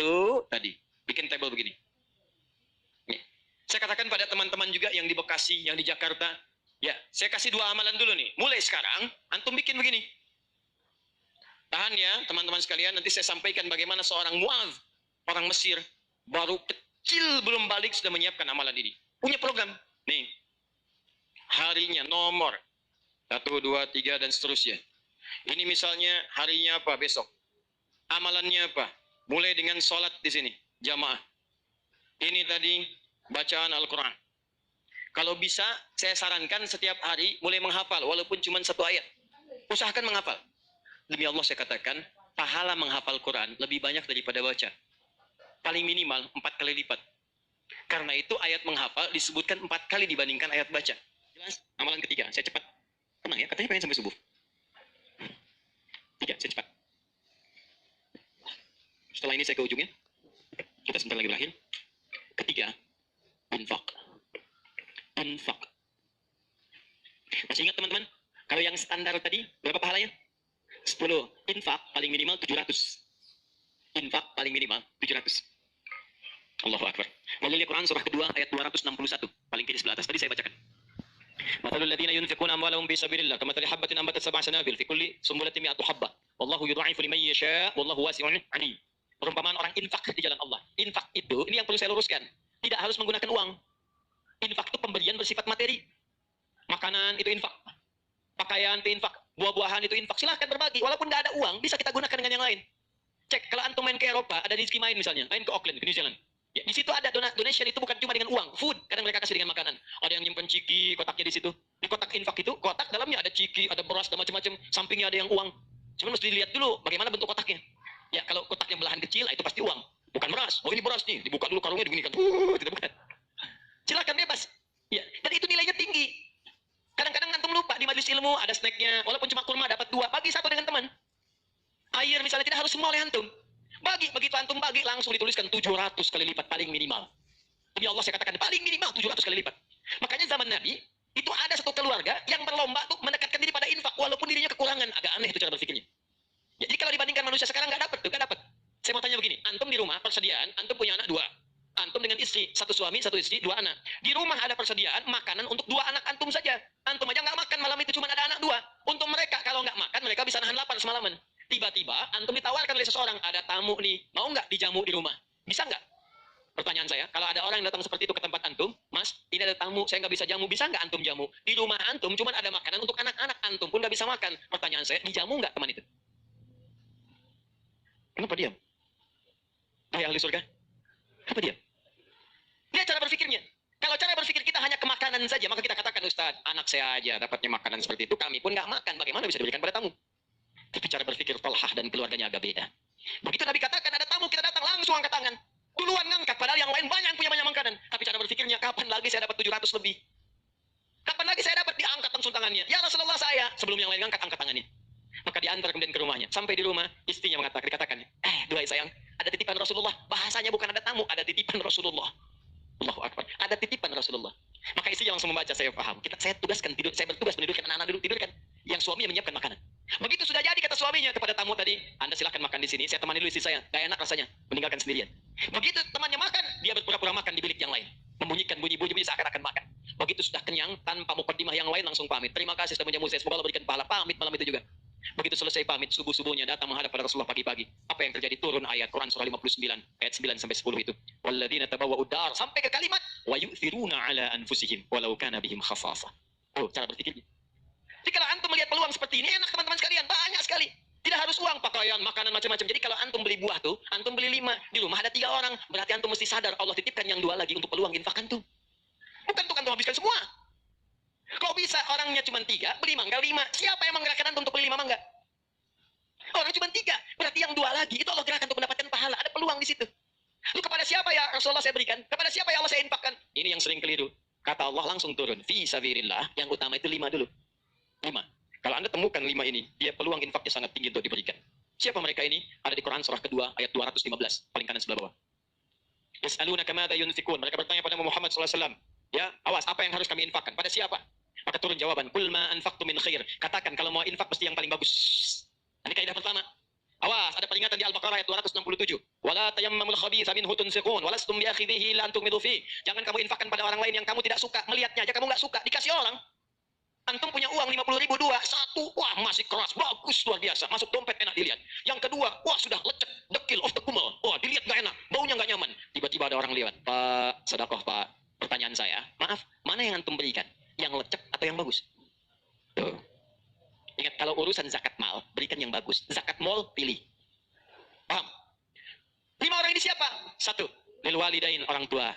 tadi, bikin tabel begini. Saya katakan pada teman-teman juga yang di Bekasi, yang di Jakarta, ya, saya kasih 2 amalan dulu nih. Mulai sekarang, antum bikin begini. Tahan ya, teman-teman sekalian, nanti saya sampaikan bagaimana seorang Mu'adz, orang Mesir, baru kecil belum balik sudah menyiapkan amalan ini. Punya program. Nih, harinya, nomor, 1, 2, 3, dan seterusnya. Ini misalnya harinya apa besok. Amalannya apa? Mulai dengan sholat di sini, jamaah. Ini tadi, bacaan Al-Quran. Kalau bisa, saya sarankan setiap hari mulai menghafal, walaupun cuma 1 ayat. Usahakan menghafal. Demi Allah saya katakan, pahala menghafal Quran lebih banyak daripada baca. Paling minimal 4 kali lipat. Karena itu ayat menghafal disebutkan 4 kali dibandingkan ayat baca. Jelas? Amalan ketiga, saya cepat. Tenang ya, katanya pengen sampai subuh. 3, saya cepat. Setelah ini saya ke ujungnya. Kita sebentar lagi berakhir. Ketiga, infak. Infak. Masih ingat teman-teman? Kalau yang standar tadi, berapa pahalanya? 10. Infak paling minimal 700. Infak paling minimal 700. Allahu Akbar. Melalui Quran surah kedua ayat 261. Paling kiri sebelah atas tadi saya bacakan. Mathalul ladzina yunfiquna amwalahum fi sabilillah kamathali habatin ambatat 7 sanabil fi kulli sumbulatin 100 habba. Wallahu yudha'ifu liman yasha' wallahu wasi'un 'alim. Perumpamaan orang infak di jalan Allah. Infak itu, ini yang perlu saya luruskan, tidak harus menggunakan uang. Infak itu pemberian bersifat materi. Makanan itu infak. Pakaian itu infak. buah-buahan itu infak, silahkan berbagi. Walaupun nggak ada uang, bisa kita gunakan dengan yang lain. Cek, kalau antum main ke Eropa, ada rezeki main misalnya, main ke Auckland, ke New Zealand. Ya, di situ ada donation itu bukan cuma dengan uang, food. Kadang mereka kasih dengan makanan. Ada yang nyimpen ciki, kotaknya di situ. Di kotak infak itu, kotak dalamnya ada ciki, ada beras, ada macam-macam. Sampingnya ada yang uang. Cuma mesti dilihat dulu bagaimana bentuk kotaknya. Ya, kalau kotaknya belahan kecil, itu pasti uang. Bukan beras. Oh, ini beras nih. Dibuka dulu karungnya, diginikan. Tidak bukan. Silakan bebas. Ya, dan itu nilainya tinggi. Kadang-kadang antum lupa di majelis ilmu ada snacknya. Walaupun cuma kurma dapat 2, bagi 1 dengan teman. Air misalnya tidak harus semua oleh antum. Bagi, begitu antum bagi langsung dituliskan 700 kali lipat paling minimal. Demi Allah saya katakan paling minimal 700 kali lipat. Makanya zaman Nabi itu ada satu keluarga yang berlomba tuh mendekatkan diri pada infak walaupun dirinya kekurangan. Agak aneh itu cara berpikirnya. Ya, jadi kalau dibandingkan manusia sekarang nggak dapat. Saya mau tanya begini, antum di rumah persediaan, antum punya anak 2. Antum dengan istri, 1 suami, 1 istri, 2 anak. Di rumah ada persediaan makanan untuk 2 anak antum saja. Antum aja nggak makan malam itu, cuma ada anak 2. Untuk mereka kalau nggak makan mereka bisa nahan lapar semalaman. Tiba-tiba antum ditawarkan oleh seseorang, ada tamu nih, mau nggak dijamu di rumah? Bisa nggak? Pertanyaan saya, kalau ada orang yang datang seperti itu ke tempat antum, Mas, ini ada tamu, saya nggak bisa jamu, bisa nggak antum jamu? Di rumah antum cuma ada makanan untuk anak-anak, antum pun nggak bisa makan. Pertanyaan saya, dijamu nggak teman itu? Kenapa diam? Hai ahli surga, kenapa diam? Lihat cara berpikirnya. Kalau cara berpikir kita hanya ke makanan saja, maka kita katakan, Ustaz, anak saya aja dapatnya makanan seperti itu, kami pun nggak makan, bagaimana bisa diberikan pada tamu? Tapi cara berpikir Talhah dan keluarganya agak beda. Begitu Nabi katakan ada tamu, kita datang langsung angkat tangan. Duluan ngangkat, padahal yang lain banyak punya banyak makanan. Tapi cara berpikirnya, kapan lagi saya dapat 700 lebih? Kapan lagi saya dapat diangkat langsung tangannya? Ya Rasulullah saya. Sebelum yang lain ngangkat, angkat tangannya. Maka diantar kemudian ke rumahnya. Sampai di rumah, istrinya dikatakan, duhai sayang, ada titipan Rasulullah. Bahasanya bukan ada tamu, ada titipan Rasulullah. Allahu Akbar. Ada titipan Rasulullah. Maka istrinya langsung membaca, saya paham. Saya tugaskan tidur, saya bertugas menidurkan anak-anak dulu, tidurkan. Yang suaminya menyiapkan makanan. Begitu sudah jadi kata suaminya kepada tamu tadi, Anda silahkan makan di sini, saya temani dulu istri saya. Gak enak rasanya, meninggalkan sendirian. Begitu temannya makan, dia berpura-pura makan di bilik yang lain. Membunyikan bunyi-bunyi seakan-akan makan. Begitu sudah kenyang, tanpa mukaddimah yang lain langsung pamit. Terima kasih sudah menjamu saya, semoga Allah berikan pahala. Pamit malam itu juga. Begitu selesai pamit, subuh-subuhnya datang menghadap pada Rasulullah pagi-pagi. Apa yang terjadi? Turun ayat Quran surah 59 ayat 9 sampai 10 itu. Walladzina tabawwa'ud dar sampai ke kalimat wa yu'thiruna ala anfusihim walau kana bihim khasasah. Oh, cara berpikirnya. Jadi kalau antum melihat peluang seperti ini, enak teman-teman sekalian, banyak sekali. Tidak harus uang, pakaian, makanan, macam-macam. Jadi kalau antum beli buah tuh, antum beli 5, di rumah ada 3 orang, berarti antum mesti sadar Allah titipkan yang 2 lagi untuk peluang infak antum. Bukan untuk antum habiskan semua. Kok bisa orangnya cuma 3, beli mangga 5? Siapa yang menggerakkan antum untuk beli 5 mangga? Orang cuma 3, berarti yang 2 lagi itu Allah gerakan untuk mendapatkan pahala. Ada peluang di situ. Lalu kepada siapa ya Rasulullah saya berikan? Kepada siapa ya Allah saya infakkan? Ini yang sering keliru. Kata Allah langsung turun, fi sabilillah, yang utama itu 5 dulu. 5. Kalau Anda temukan 5 ini, dia peluang infaknya sangat tinggi untuk diberikan. Siapa mereka ini? Ada di Quran surah kedua ayat 215, paling kanan sebelah bawah. Yas'alunaka madza yunfikun. Mereka bertanya pada Muhammad sallallahu alaihi wasallam, ya, awas, apa yang harus kami infakkan? Pada siapa? Maka turun jawaban, qul ma anfaqtum min khair. Katakan kalau mau infak mesti yang paling bagus. Ini kaidah pertama. Awas, ada peringatan di Al-Baqarah ayat 267. Wala tayammamul khabitha minhu tunfiqun walastum biakhidhihi la antum midhufi. Jangan kamu infakkan pada orang lain yang kamu tidak suka, melihatnya aja kamu enggak suka, dikasih orang. Antum punya uang 50.000 2, 1, wah masih keras, bagus, luar biasa, masuk dompet enak dilihat. Yang kedua, wah sudah lecek, dekil of the kumel, wah dilihat gak enak, baunya gak nyaman. Tiba-tiba ada orang lewat, Pak, sedekah Pak. Pertanyaan saya, maaf, mana yang antum berikan? Yang lecek atau yang bagus? Tuh. Ingat, kalau urusan zakat mal, berikan yang bagus. Zakat mal, pilih. Paham? 5 orang ini siapa? 1, lil walidain, orang tua.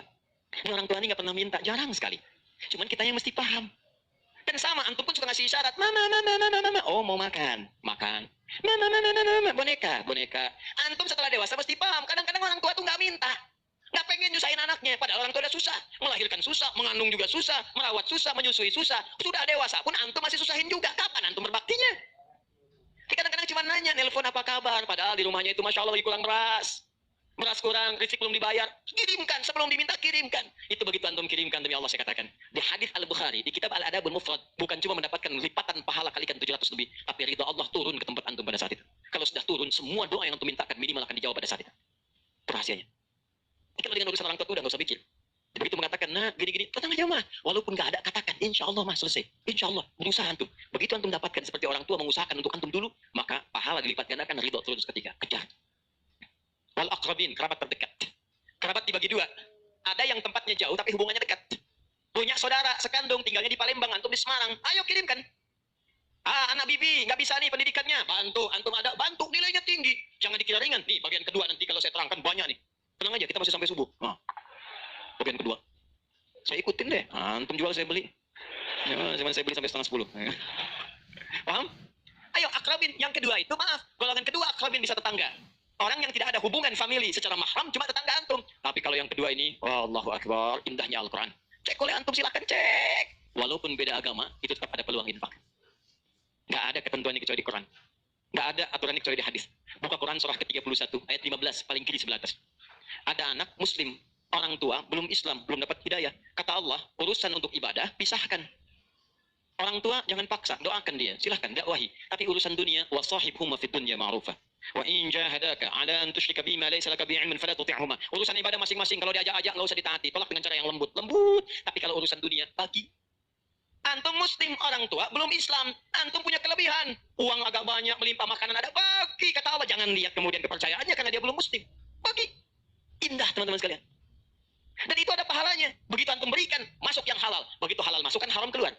Ini orang tua ini gak pernah minta, jarang sekali. Cuman kita yang mesti paham. Dan sama, antum pun suka ngasih isyarat. Mama. Oh, mau makan. Makan. Mama. Boneka. Antum setelah dewasa mesti paham. Kadang-kadang orang tua tuh nggak minta. Nggak pengen nyusahin anaknya. Padahal orang tua udah susah. Melahirkan susah. Mengandung juga susah. Merawat susah. Menyusui susah. Sudah dewasa pun antum masih susahin juga. Kapan antum berbaktinya? Kadang-kadang cuma nanya, nelpon apa kabar. Padahal di rumahnya itu Masya Allah lagi kurang beras. Beras kurang, rezeki belum dibayar, kirimkan, sebelum diminta kirimkan. Itu begitu antum kirimkan, demi Allah saya katakan. Di hadis Al-Bukhari, di kitab Al-Adabul Mufrad, bukan cuma mendapatkan lipatan pahala kalikan 700 lebih, tapi ridha Allah turun ke tempat antum pada saat itu. Kalau sudah turun, semua doa yang antum mintakan minimal akan dijawab pada saat itu. Itu rahasianya. Jadi kalau dengan urusan orang tua udah nggak usah pikir. Begitu mengatakan, nah gini-gini, tenang aja mah. Walaupun nggak ada, katakan, insya Allah mah selesai. Insya Allah, berusaha antum. Begitu antum dapatkan seperti orang tua mengusahakan untuk antum dulu, maka pahala dilipat gandakan, ridha turun seketika. Kejar. Wal aqrabin, kerabat terdekat. Kerabat dibagi 2. Ada yang tempatnya jauh tapi hubungannya dekat. Punya saudara sekandung tinggalnya di Palembang, antum di Semarang. Ayo kirimkan. Anak bibi nggak bisa nih pendidikannya, bantu, antum ada, bantu, nilainya tinggi, jangan dikira ringan. Nih bagian kedua nanti kalau saya terangkan banyak nih. Tenang aja, kita masih sampai subuh. Nah, bagian kedua, saya ikutin deh. Antum jual saya beli. Ya, cuman saya beli sampai setengah 10. Paham? Ayo akrabin. Yang kedua itu maaf, golongan kedua akrabin bisa tetangga. Orang yang tidak ada hubungan famili secara mahram cuma tetangga antum. Tapi kalau yang kedua ini, Allahu Akbar, indahnya Al-Quran. Cek oleh antum, silakan cek. Walaupun beda agama, itu tetap ada peluang infak. Nggak ada ketentuannya kecuali di Quran. Nggak ada aturannya kecuali di hadis. Buka Quran surah ke-31 ayat 15 paling kiri sebelah atas. Ada anak muslim, orang tua belum Islam, belum dapat hidayah. Kata Allah, urusan untuk ibadah pisahkan. Orang tua jangan paksa, doakan dia, silahkan dakwahi. Tapi urusan dunia, wasahibhuma fid dunya ma'rufah. Wa in jahadaka ala an tusyrika bima laysa laka bihi ilmun fala tuti'huma. Urusan ibadah masing-masing, kalau diajak-ajak enggak usah ditaati, tolak dengan cara yang lembut. Lembut. Tapi kalau urusan dunia, bagi. Antum muslim, orang tua belum Islam, antum punya kelebihan, uang agak banyak, melimpah makanan ada, bagi. Kata Allah, jangan lihat kemudian kepercayaannya karena dia belum muslim, bagi. Indah teman-teman sekalian. Dan itu ada pahalanya. Begitu antum berikan, masuk yang halal. Begitu halal masuk kan haram keluar.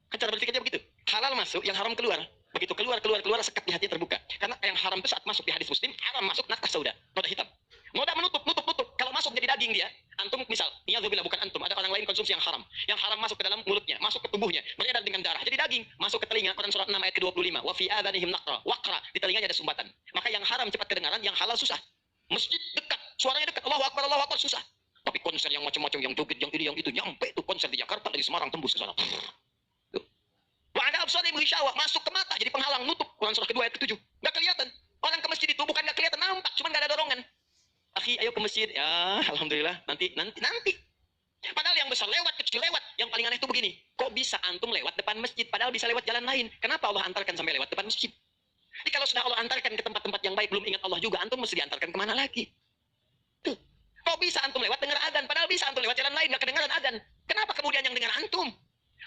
Kan cara berpikirnya begitu. Halal masuk, yang haram keluar. Begitu keluar, sekat di hati terbuka. Karena yang haram itu saat masuk di hadis muslim, haram masuk nakas sauda, noda hitam. Noda menutup. Kalau masuk jadi daging dia, antum misal, niyadzubillah bukan antum, ada orang lain konsumsi yang haram. Yang haram masuk ke dalam mulutnya, masuk ke tubuhnya, beredar dengan darah. Jadi daging, masuk ke telinga, Quran surat 6 ayat ke-25. Wa fi adhanihim naqra, waqra, di telinganya ada sumbatan. Maka yang haram cepat kedengaran, yang halal susah. Masjid dekat, suaranya dekat, Allahu Akbar, susah. Tapi konser yang macam-macam, yang joget, yang ini, yang itu, nyampe tuh konser di Jakarta, dari Semarang tembus ke sana. Wa ada absarihim ghishawa, masuk ke mata, jadi penghalang, nutup. Quran surah kedua ayat ke-7. Nggak kelihatan. Orang ke masjid itu bukan nggak kelihatan, nampak, cuma nggak ada dorongan. Akhi, ayo ke masjid. Ya, alhamdulillah. Nanti. Padahal yang besar lewat, kecil lewat. Yang paling aneh itu begini. Kok bisa antum lewat depan masjid, padahal bisa lewat jalan lain? Kenapa Allah antarkan sampai lewat depan masjid? Jadi kalau sudah Allah antarkan ke tempat-tempat yang baik, belum ingat Allah juga, antum mesti diantarkan kemana lagi? Tuh. Kok bisa antum lewat dengar adzan, padahal bisa antum lewat jalan lain, nggak kedengaran adzan? Kenapa kemudian yang dengar antum?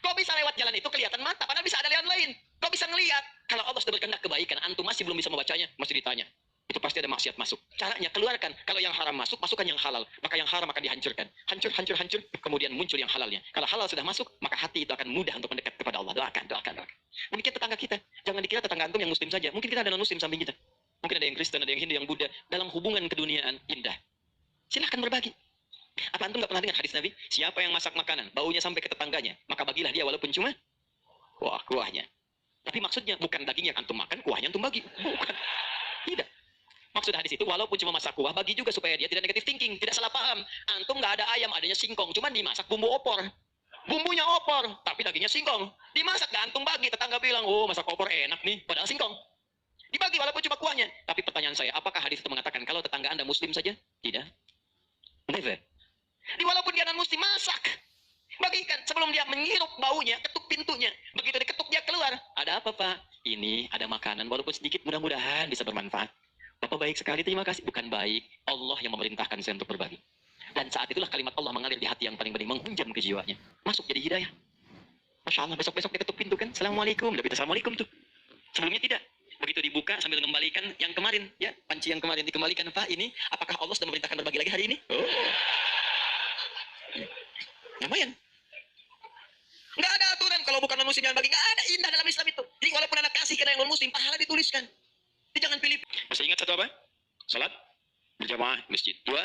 Kok bisa lewat jalan itu kelihatan mata, padahal bisa ada jalan lain? Kok bisa ngelihat? Kalau Allah sudah berkehendak kebaikan, antum masih belum bisa membacanya, masih ditanya. Itu pasti ada maksiat masuk. Caranya keluarkan. Kalau yang haram masuk, masukkan yang halal. Maka yang haram akan dihancurkan. Hancur. Kemudian muncul yang halalnya. Kalau halal sudah masuk, maka hati itu akan mudah untuk mendekat kepada Allah. Doakan. Demikian tetangga kita. Jangan dikira tetangga antum yang muslim saja. Mungkin kita ada non-muslim samping kita. Mungkin ada yang Kristen, ada yang Hindu, yang Buddha. Dalam hubungan keduniaan indah. Silahkan berbagi. Apa antum gak pernah dengar hadis Nabi? Siapa yang masak makanan, baunya sampai ke tetangganya, maka bagilah dia walaupun cuma kuahnya. Tapi maksudnya bukan daging yang antum makan, kuahnya antum bagi. Bukan. Tidak. Maksud hadis itu, walaupun cuma masak kuah, bagi juga supaya dia tidak negatif thinking, tidak salah paham. Antum nggak ada ayam, adanya singkong, cuman dimasak bumbu opor. Bumbunya opor, tapi dagingnya singkong. Dimasak, gak antum bagi, tetangga bilang, oh masak opor enak nih, padahal singkong. Dibagi walaupun cuma kuahnya. Tapi pertanyaan saya, apakah hadis itu mengatakan kalau tetangga anda muslim saja? Tidak. Never. Walaupun dia non-muslim, masak. Bagikan, sebelum dia menghirup baunya, ketuk pintunya. Begitu diketuk dia keluar. Ada apa pak? Ini ada makanan, walaupun sedikit, mudah-mudahan bisa bermanfaat. Bapak baik sekali, terima kasih. Bukan baik, Allah yang memerintahkan saya untuk berbagi. Dan saat itulah kalimat Allah mengalir di hati yang paling bening, menghunjam ke jiwanya. Masuk jadi hidayah. Masya Allah, besok-besok dia ketuk pintu kan, Assalamualaikum. Udah Assalamualaikum tuh. Sebelumnya tidak. Begitu dibuka sambil mengembalikan yang kemarin, ya, panci yang kemarin dikembalikan. Pak, ini apakah Allah sudah memerintahkan berbagi lagi hari ini? Oh. Lumayan. Nggak ada aturan kalau bukan non-muslim yang bagi. Nggak ada, indah dalam Islam itu. Jadi walaupun anak kasih ke yang non-muslim, pahala dituliskan. Jadi jangan pilih. Masih ingat satu apa? Salat berjamaah masjid. 2,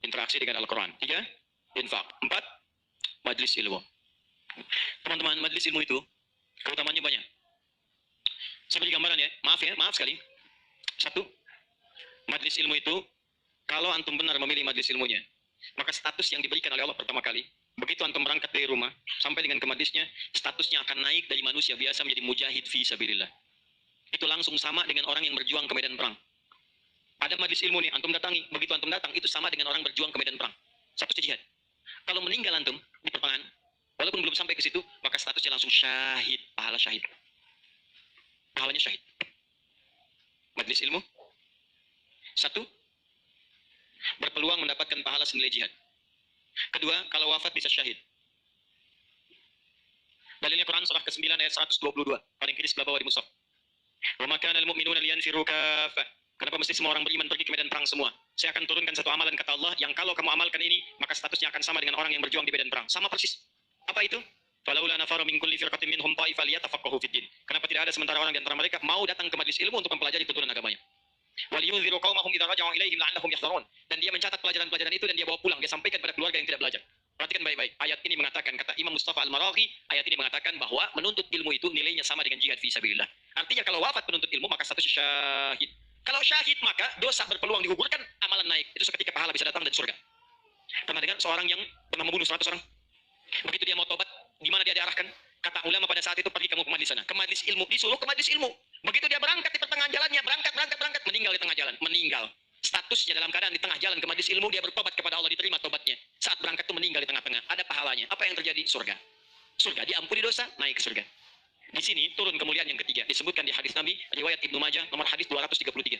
interaksi dengan Al-Quran. 3, infak. 4, majlis ilmu. Teman-teman, majlis ilmu itu keutamaannya banyak. Saya beri gambaran ya. Maaf sekali. 1, majlis ilmu itu kalau antum benar memilih majlis ilmunya, maka status yang diberikan oleh Allah pertama kali, begitu antum berangkat dari rumah sampai dengan ke majlisnya, statusnya akan naik dari manusia biasa menjadi mujahid fi sabilillah. Itu langsung sama dengan orang yang berjuang ke medan perang. Ada majlis ilmu nih, antum datangi, begitu antum datang, itu sama dengan orang berjuang ke medan perang. Statusnya jihad. Kalau meninggal antum di pertengahan, walaupun belum sampai ke situ, maka statusnya langsung syahid, pahala syahid. Pahalanya syahid. Majlis ilmu. 1, berpeluang mendapatkan pahala senilai jihad. 2, kalau wafat bisa syahid. Dalilnya Quran surah ke-9 ayat 122, paling kiri sebelah bawah di mushaf. Wa ma kana al-mu'minuna liyanfiru kaffah. Kenapa mesti semua orang beriman pergi ke medan perang semua? Saya akan turunkan satu amalan kata Allah yang kalau kamu amalkan ini, maka statusnya akan sama dengan orang yang berjuang di medan perang. Sama persis. Apa itu? Falaula nafara min kulli firqatin minhum ta'ifah liyatafaqahu fid din. Kenapa tidak ada sementara orang di antara mereka mau datang ke majelis ilmu untuk mempelajari tutunan agamanya? Waliyunziru qaumahum idza raja'u ilaihim la'allahum yahdharun. Dan dia mencatat pelajaran-pelajaran itu dan dia bawa pulang, dia sampaikan pada keluarga yang tidak belajar. Perhatikan baik-baik. Ayat ini mengatakan, kata Imam Mustafa Al-Maraghi, ayat ini mengatakan bahwa menuntut ilmu itu nilainya sama dengan jihad fi sabilillah. Artinya kalau wafat penuntut ilmu maka status syahid. Kalau syahid maka dosa berpeluang digugurkan, amalan naik. Itu seketika pahala bisa datang dari surga. Pernah dengar seorang yang pernah membunuh 100 orang? Begitu dia mau tobat, di mana dia diarahkan? Kata ulama pada saat itu, pergi kamu ke majlis sana. Ke majlis ilmu, disuruh ke majlis ilmu. Begitu dia berangkat di pertengahan jalannya, berangkat, meninggal di tengah jalan, meninggal. Statusnya dalam keadaan di tengah jalan ke majlis ilmu, dia bertobat kepada Allah, diterima tobatnya. Saat berangkat itu meninggal di tengah-tengah, ada pahalanya. Apa yang terjadi? Surga. Surga, diampuni dosa, naik ke surga. Di sini turun kemuliaan yang ketiga, disebutkan di hadis Nabi, riwayat Ibnu Majah, nomor hadis 233.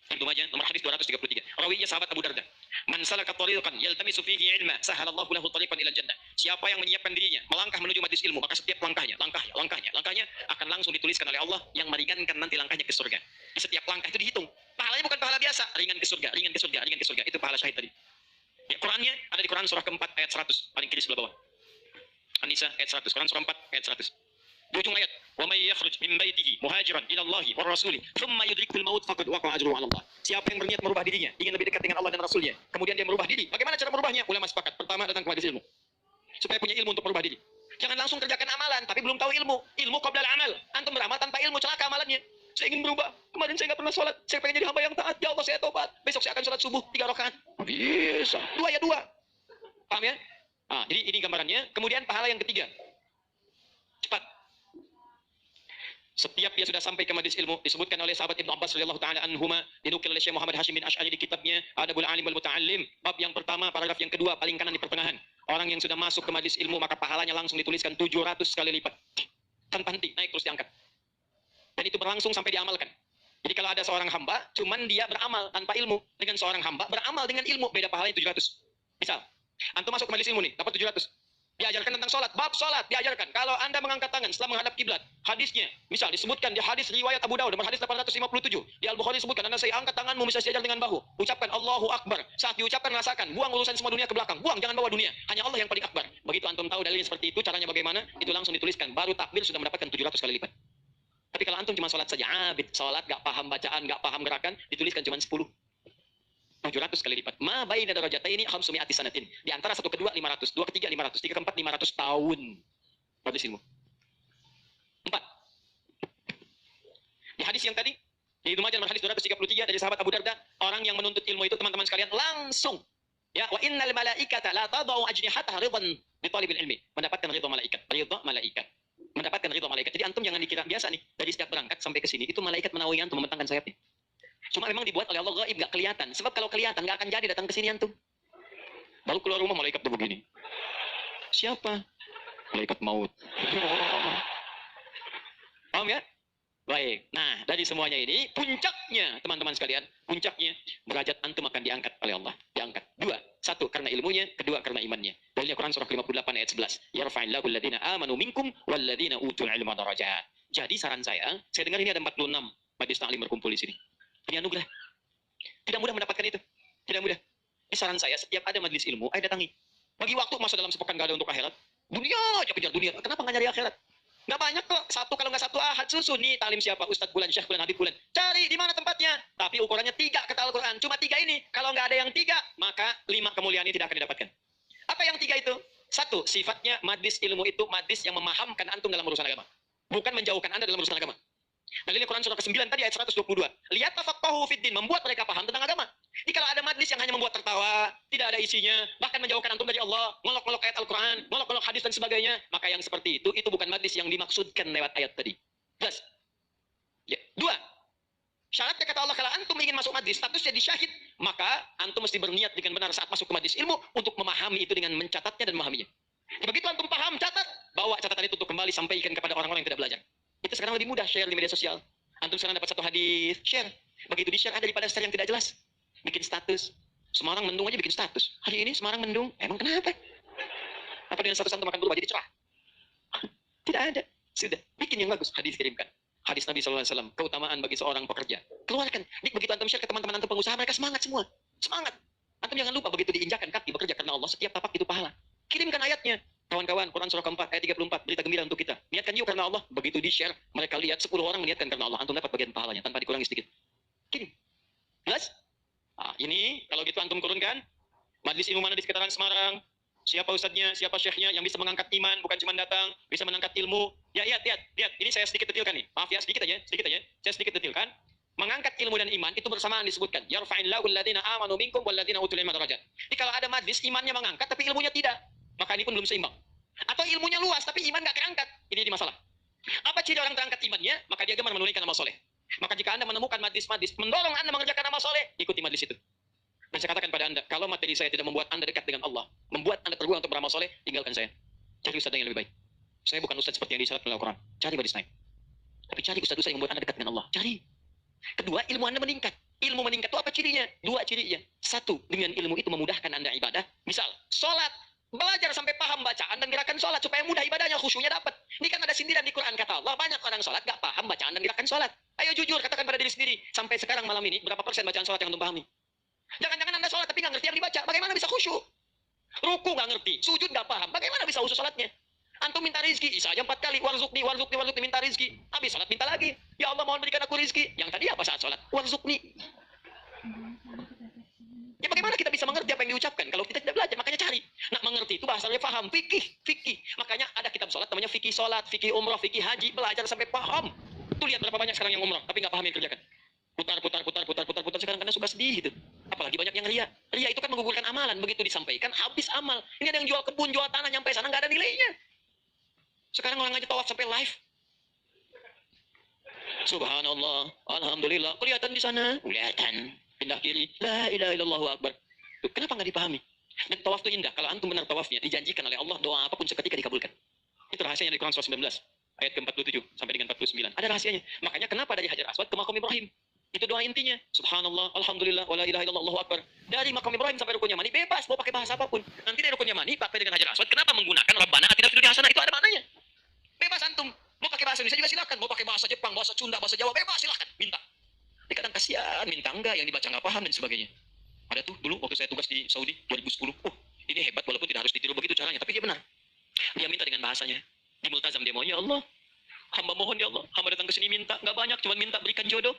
Ibnu Majah nomor hadis 233. Rawinya sahabat Abu Darda. Man salaka tariqan yaltamisu fihi ilma, sahalallahu lahu tariqan ilal jannah. Siapa yang menyiapkan dirinya melangkah menuju majlis ilmu, maka setiap langkahnya akan langsung dituliskan oleh Allah yang meringankan nanti langkahnya ke surga. Di setiap langkah itu dihitung. Pahalanya bukan pahala biasa, ringan ke surga. Itu pahala syahid tadi. Ya, Qurannya ada di Quran surah keempat ayat 100, paling kiri sebelah bawah. An-Nisa ayat 100, Quran surah 4 ayat 100. Di ujung ayat, wa may yakhruj min baitihi muhajiran ila Allah wa rasuli thumma yudrikul maut faqad waqa'a ajruhu 'ala Allah. Siapa yang berniat merubah dirinya, ingin lebih dekat dengan Allah dan Rasulnya, kemudian dia merubah diri. Bagaimana cara merubahnya? Ulama sepakat. Pertama, datang ke majelis ilmu. Supaya punya ilmu untuk merubah diri. Jangan langsung kerjakan amalan tapi belum tahu ilmu. Ilmu qabla al-amal. Antum beramal tanpa ilmu, celaka amalannya. Saya ingin berubah. Kemarin saya enggak pernah sholat. Saya pengen jadi hamba yang taat. Ya Allah, saya tobat. Besok saya akan sholat subuh 3 rakaat. Bisa. 2 ya 2. Paham ya? Ah, jadi ini gambarannya. Kemudian pahala yang ketiga. Cepat. Setiap dia sudah sampai ke majlis ilmu, disebutkan oleh sahabat Ibnu Abbas radhiyallahu taala anhuma, dinukil oleh Syekh Muhammad Hashim bin Asy'ari di kitabnya Adabul Alim wal Muta'allim, bab yang pertama, paragraf yang kedua, paling kanan di pertengahan. Orang yang sudah masuk ke majlis ilmu maka pahalanya langsung dituliskan 700 kali lipat. Tanpa henti, naik terus diangkat. Dan itu berlangsung sampai diamalkan. Jadi kalau ada seorang hamba, cuman dia beramal tanpa ilmu, dengan seorang hamba beramal dengan ilmu, beda pahalanya 700. Misal, antum masuk ke majlis ilmu nih, dapat 700. Diajarkan tentang sholat, bab sholat diajarkan. Kalau anda mengangkat tangan setelah menghadap kiblat, hadisnya, misal disebutkan di hadis riwayat Abu Dawud, nomor hadis 857. Di Al-Bukhari disebutkan, anda saya angkat tanganmu, bisa sejajar dengan bahu. Ucapkan Allahu Akbar. Saat diucapkan rasakan, buang urusan semua dunia ke belakang. Buang, jangan bawa dunia. Hanya Allah yang paling akbar. Begitu antum tahu dalilnya seperti itu, caranya bagaimana, itu langsung dituliskan. Baru takbir sudah mendapatkan 700 kali lipat. Tapi kalau antum cuma sholat saja, abid, sholat, gak paham bacaan, gak paham gerakan, dituliskan cuma 10. 700 kali lipat. Ma baina darajataini khamsumi'ati sanatin. Di antara satu kedua 500, dua ketiga 500, tiga keempat 500 tahun. Majelis ilmu. 4. Di hadis yang tadi, di Ibnu Majah hadis 233 dari sahabat Abu Darda, orang yang menuntut ilmu itu teman-teman sekalian langsung ya, wa innal malaikata la tadau ajnihataha ridan li talibil ilmi. Mendapatkan ridha malaikat. Mendapatkan ridha malaikat. Jadi antum jangan dikira biasa nih, dari setiap berangkat sampai ke sini itu malaikat menaungi antum, membentangkan sayapnya. Cuma memang dibuat oleh Allah gaib, nggak kelihatan. Sebab kalau kelihatan nggak akan jadi datang ke sini antum. Baru keluar rumah malaikat tuh begini. Siapa? Malaikat maut. Paham ya? Baik. Nah, dari semuanya ini puncaknya teman-teman sekalian, puncaknya derajat antum akan diangkat oleh Allah. Diangkat. 2. 1 karena ilmunya, kedua karena imannya. Dalilnya Quran surah 58 ayat 11. Yarfa'illahu alladziina aamanu minkum walladziina utul ilma darajat. Jadi saran saya dengar ini ada 46 majelis taklim berkumpul di sini. Ini anugerah. Tidak mudah mendapatkan itu. Tidak mudah. Ini saran saya, setiap ada majelis ilmu, ayo datangi. Bagi waktu masa dalam sepekan gak ada untuk akhirat. Dunia aja kejar dunia. Kenapa nggak nyari akhirat? Nggak banyak kok. Satu kalau nggak satu ahad susu. Nih talim siapa? Ustadz bulan, Syekh bulan, Habib bulan. Cari di mana tempatnya. Tapi ukurannya 3 kata Al-Quran. Cuma 3 ini. Kalau nggak ada yang 3, maka 5 kemuliaan ini tidak akan didapatkan. Apa yang 3 itu? 1. Sifatnya majlis ilmu itu majlis yang memahamkan antum dalam urusan agama. Bukan menjauhkan anda dalam urusan agama. Dalilnya Quran surah ke-9 tadi ayat 122. Lihat tafaqahu fid din, membuat mereka paham tentang agama. Jadi kalau ada majlis yang hanya membuat tertawa, tidak ada isinya, bahkan menjauhkan antum dari Allah, ngolok-ngolok ayat Al-Quran, ngolok-ngolok hadis dan sebagainya, maka yang seperti itu bukan majlis yang dimaksudkan lewat ayat tadi. Jelas? Ya. 2. Syaratnya kata Allah, kalau antum ingin masuk majlis, status jadi syahid, maka antum mesti berniat dengan benar saat masuk ke majlis ilmu untuk memahami itu dengan mencatatnya dan memahaminya. Begitu antum paham, catat, bawa catatan itu untuk kembali sampaikan kepada orang-orang yang tidak belajar. Itu sekarang lebih mudah share di media sosial. Antum sekarang dapat satu hadis, share. Begitu di share ada daripada share yang tidak jelas. Bikin status. Semarang mendung aja bikin status. Hari ini Semarang mendung. Emang kenapa? Apa dengan status antum akan berubah jadi cerah? Tidak ada. Sudah. Bikin yang bagus. Hadis kirimkan. Hadis Nabi SAW. Keutamaan bagi seorang pekerja. Keluarkan. Begitu antum share ke teman-teman antum pengusaha, mereka semangat semua. Semangat. Antum jangan lupa begitu diinjakan kaki bekerja karena Allah, setiap tapak itu pahala. Kirimkan ayatnya. Kawan-kawan, Quran surah keempat, ayat 34, berita gembira untuk kita. Niatkan juga karena Allah. Begitu di-share, mereka lihat 10 orang meniatkan karena Allah. Antum dapat bagian pahalanya, tanpa dikurangi sedikit. Gini. Jelas? Nah, ini, kalau gitu antum turunkan. Majlis ilmu mana di sekitaran Semarang? Siapa ustadznya, siapa syekhnya yang bisa mengangkat iman, bukan cuma datang, bisa mengangkat ilmu. Ya, lihat. Ini saya sedikit detilkan nih. Maaf ya, sedikit aja. Saya sedikit detilkan. Mengangkat ilmu dan iman itu bersamaan disebutkan. Yarfa'illahu alladhina amanu minkum walladhina utul ilma darajat. Jadi kalau ada majlis imannya mengangkat tapi ilmunya tidak, maka ini pun belum seimbang. Atau ilmunya luas tapi iman nggak keangkat, ini jadi masalah. Apa ciri orang terangkat imannya? Maka dia gemar menunaikan amal soleh. Maka jika Anda menemukan majlis-majlis mendorong Anda mengerjakan amal soleh, ikuti majlis itu. Dan saya katakan pada Anda, kalau materi saya tidak membuat Anda dekat dengan Allah, membuat Anda tergugah untuk beramal soleh, tinggalkan saya. Cari ustadz yang lebih baik. Saya bukan ustadz seperti yang disyarat oleh Al-Quran. Cari badis naik. Tapi cari ustadz-ustadz yang membuat Anda dekat dengan Allah. Cari. Kedua, ilmu Anda meningkat. Ilmu meningkat itu apa cirinya? 2 cirinya. 1, dengan ilmu itu memudahkan Anda ibadah. Misal, sholat. Belajar sampai paham bacaan dan gerakan sholat supaya mudah ibadahnya, khusyuknya dapat. Ini kan ada sindiran di Quran, kata Allah, banyak orang sholat gak paham bacaan dan gerakan sholat. Ayo jujur, katakan pada diri sendiri, sampai sekarang malam ini berapa persen bacaan sholat yang antum pahami? Jangan-jangan Anda sholat tapi gak ngerti yang dibaca, bagaimana bisa khusyuk? Ruku gak ngerti, sujud gak paham, bagaimana bisa khusyuk sholatnya? Antum minta rizki, Isa aja 4 kali, warzuqni, minta rizki. Habis sholat minta lagi, ya Allah mohon berikan aku rizki. Yang tadi apa saat sholat? Warzuqni. Ya bagaimana kita bisa mengerti apa yang diucapkan kalau kita tidak belajar? Makanya cari. Nak mengerti itu bahasanya paham, fikih. Makanya ada kitab sholat namanya fikih sholat, fikih umrah, fikih haji, belajar sampai paham. Tuh lihat berapa banyak sekarang yang umrah tapi nggak paham yang kerjakan. Putar sekarang karena suka sedih gitu. Apalagi banyak yang ria. Ria itu kan menggugurkan amalan, begitu disampaikan habis amal. Ini ada yang jual kebun, jual tanah nyampe sana nggak ada nilainya. Sekarang orang aja tawaf sampai live. Subhanallah, alhamdulillah. Kelihatan di sana, kelihatan. Pindah kiri, la ilaha illallah akbar. Tuh, kenapa nggak dipahami? Dan tawaf itu indah. Kalau antum benar tawafnya, dijanjikan oleh Allah doa apapun seketika dikabulkan. Itu rahasianya di Quran surah 19 ayat ke-47 sampai dengan 49. Ada rahasianya. Makanya kenapa dari Hajar Aswad ke Maqam Ibrahim? Itu doa intinya. Subhanallah, alhamdulillah, wala ilaha illallah, Allahu akbar. Dari Maqam Ibrahim sampai rukun Yamani bebas, mau pakai bahasa apapun. Nanti dari rukun Yamani pakai dengan Hajar Aswad, kenapa menggunakan Rabbana atina fid dunya hasanah? Itu ada maknanya. Bebas antum. Mau pakai bahasa Indonesia juga silakan, mau pakai bahasa Jepang, bahasa Sunda, bahasa Jawa, bebas silakan, minta. Ini kadang kasihan, minta enggak, yang dibaca nggak paham dan sebagainya. Ada tuh dulu waktu saya tugas di Saudi 2010. Oh, ini hebat walaupun tidak harus ditiru begitu caranya, tapi dia benar. Dia minta dengan bahasanya. Di multazam dia mau, ya Allah, hamba mohon ya Allah, hamba datang ke sini minta, nggak banyak, cuma minta berikan jodoh.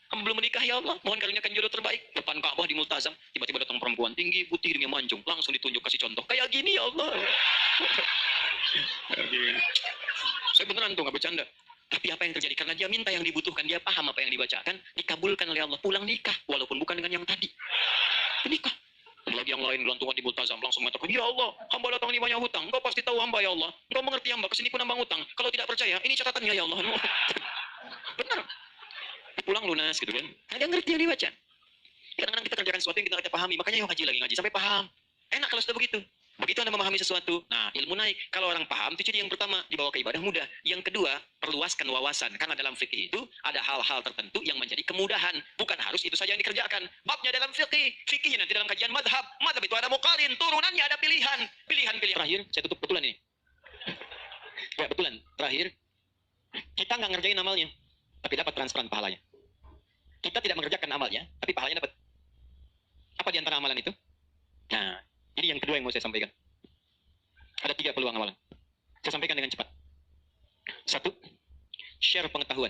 Hamba belum menikah ya Allah, mohon karuniakan jodoh terbaik. Depan Ka'bah di multazam, tiba-tiba datang perempuan tinggi, putih, hidungnya mancung, langsung ditunjuk kasih contoh. Kayak gini ya Allah. Saya beneran tuh nggak bercanda. Tapi apa yang terjadi? Karena dia minta yang dibutuhkan, dia paham apa yang dibacakan, dikabulkan oleh Allah. Pulang nikah, walaupun bukan dengan yang tadi. Nikah. Lagi yang lain gelantungan di multazam langsung mengatakan, ya Allah, hamba datang ini banyak hutang. Engkau pasti tahu hamba ya Allah. Engkau mengerti hamba, kesini pun nambang hutang. Kalau tidak percaya, ini catatannya ya Allah. Benar. Pulang lunas gitu kan. Nah, dia ngerti yang dibaca. Kadang-kadang kita kerjakan sesuatu yang kita tidak pahami. Makanya yuk ngaji lagi, ngaji sampai paham. Enak kalau sudah begitu. Begitu Anda memahami sesuatu, nah ilmu naik. Kalau orang paham, itu ciri yang pertama, dibawa ke ibadah mudah. Yang kedua, perluaskan wawasan. Karena dalam fikih itu ada hal-hal tertentu yang menjadi kemudahan. Bukan harus itu saja yang dikerjakan. Babnya dalam fikih, fikihnya nanti dalam kajian madhab. Madhab itu ada muqarin, turunannya ada pilihan. Pilihan-pilihan. Terakhir, saya tutup betulan ini. Ya, betulan. Terakhir, kita nggak ngerjain amalnya, tapi dapat transferan pahalanya. Kita tidak mengerjakan amalnya, tapi pahalanya dapat. Apa di antara amalan itu? Nah, ini yang kedua yang mau saya sampaikan. Ada 3 peluang amalan. Saya sampaikan dengan cepat. 1, share pengetahuan.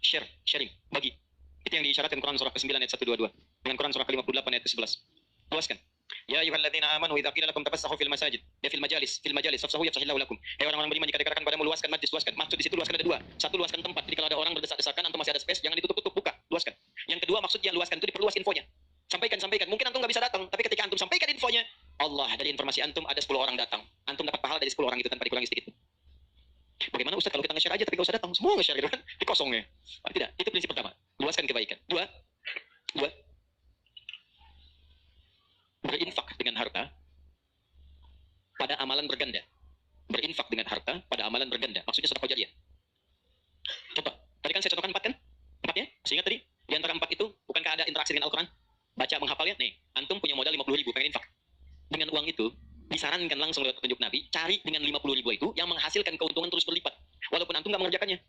Sharing, bagi. Itu yang diisyaratkan Quran surah ke-9 ayat 122. Dengan Quran surah ke-58 ayat ke-11. Luaskan. Ya ayyuhalladzina amanu idza qila lakum tafassahu fil masajid, ya fil majalis fafsahu yafsahillahu lakum. Hai orang-orang beriman, jika dikatakan padamu luaskan majlis, luaskan. Maksud di situ luaskan ada 2. 1, luaskan tempat. Jadi kalau ada orang berdesak-desakan antum masih ada space, jangan ditutup-tutup, buka, luaskan. Yang kedua, maksudnya luaskan itu diperluas infonya. Sampaikan. Mungkin antum nggak bisa datang, tapi ketika antum sampaikan infonya, Allah, dari informasi antum ada 10 orang datang. Antum dapat pahala dari 10 orang itu tanpa dikurangi sedikit. Bagaimana Ustaz kalau kita nge-share aja tapi nggak usah datang? Semua nge-share gitu kan? Dikosongnya. Tidak, itu prinsip pertama. Luaskan kebaikan. 2, berinfak dengan harta pada amalan berganda. Berinfak dengan harta pada amalan berganda. Maksudnya sedekah jariah. Coba, tadi kan saya contohkan 4 kan? 4 ya? Sehingga tadi di antara 4 itu bukankah ada interaksi dengan Al-Quran? Baca, menghafalnya. Nih, antum punya modal 50.000 pengen infak. Dengan uang itu disarankan langsung lewat petunjuk Nabi, cari dengan 50.000 itu yang menghasilkan keuntungan terus berlipat. Walaupun antum nggak mengerjakannya.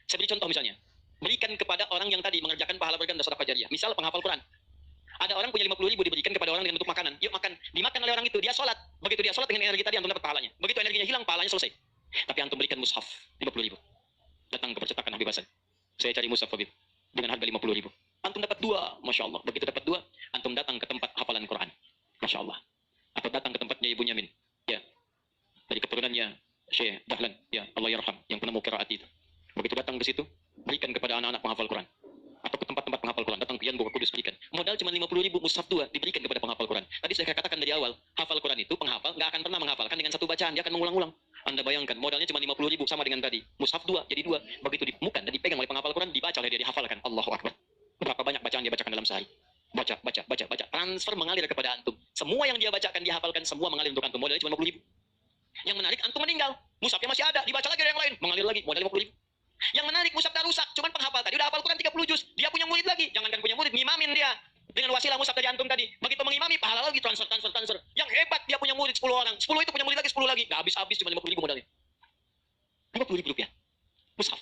Saya beri contoh misalnya. Berikan kepada orang yang tadi mengerjakan pahala berganda sedekah jariah. Misal penghafal Quran. Ada orang punya 50.000 diberikan kepada orang dengan bentuk makanan. Yuk makan. Dimakan oleh orang itu, dia sholat. Begitu dia sholat dengan energi tadi antum dapat pahalanya. Begitu hilang, pahalanya selesai. Tapi antum berikan mushaf 50.000. Datang ke percetakan Habib Hasan. Saya cari mushaf Habib dengan harga 50.000. Antum dapat 2, Masya Allah. Begitu dapat 2, antum datang ke tempat hafalan Quran. Masya Allah. Atau datang ke tempatnya Ibu Nyamin. Ya. Dari keturunannya Syekh Dahlan. Ya, Allah yarham. Yang penemu qiraat itu. Begitu datang ke situ, berikan kepada anak-anak penghafal Quran. Atau ke tempat-tempat penghafal Quran. Datang ke Yan Buka Kudus, berikan. Modal cuma 50.000, mushaf 2 diberikan kepada penghafal Quran. Tadi saya katakan dari awal, hafal Quran itu penghafal nggak akan pernah menghafalkan dengan satu bacaan, dia akan mengulang-ulang. Anda bayangkan, modalnya cuma 50.000 sama dengan tadi. Mushaf 2 jadi 2. Begitu ditemukan dan dipegang oleh penghafal Quran, dibaca oleh dia, dihafalkan. Allahu Akbar. Berapa banyak bacaan dia bacakan dalam sehari? Baca. Transfer mengalir kepada antum. Semua yang dia bacakan, dia hafalkan, semua mengalir untuk antum. Modalnya cuma 50.000. Yang menarik, antum meninggal. Mushafnya masih ada, dibaca lagi yang lain. Mengalir lagi, modal 50.000. Yang menarik, mushaf dah rusak. Cuman penghafal tadi udah hafal Quran 30 juz. Dia punya murid lagi. Jangankan punya murid, ngimamin dia. Dengan wasilah mushaf dari antum tadi. Begitu mengimami, pahala lagi, transfer. Yang hebat, dia punya murid 10 orang. 10 itu punya murid lagi, 10 lagi. Gak habis-habis, cuma 50.000 modalnya. 50.000 rupiah. Mushaf.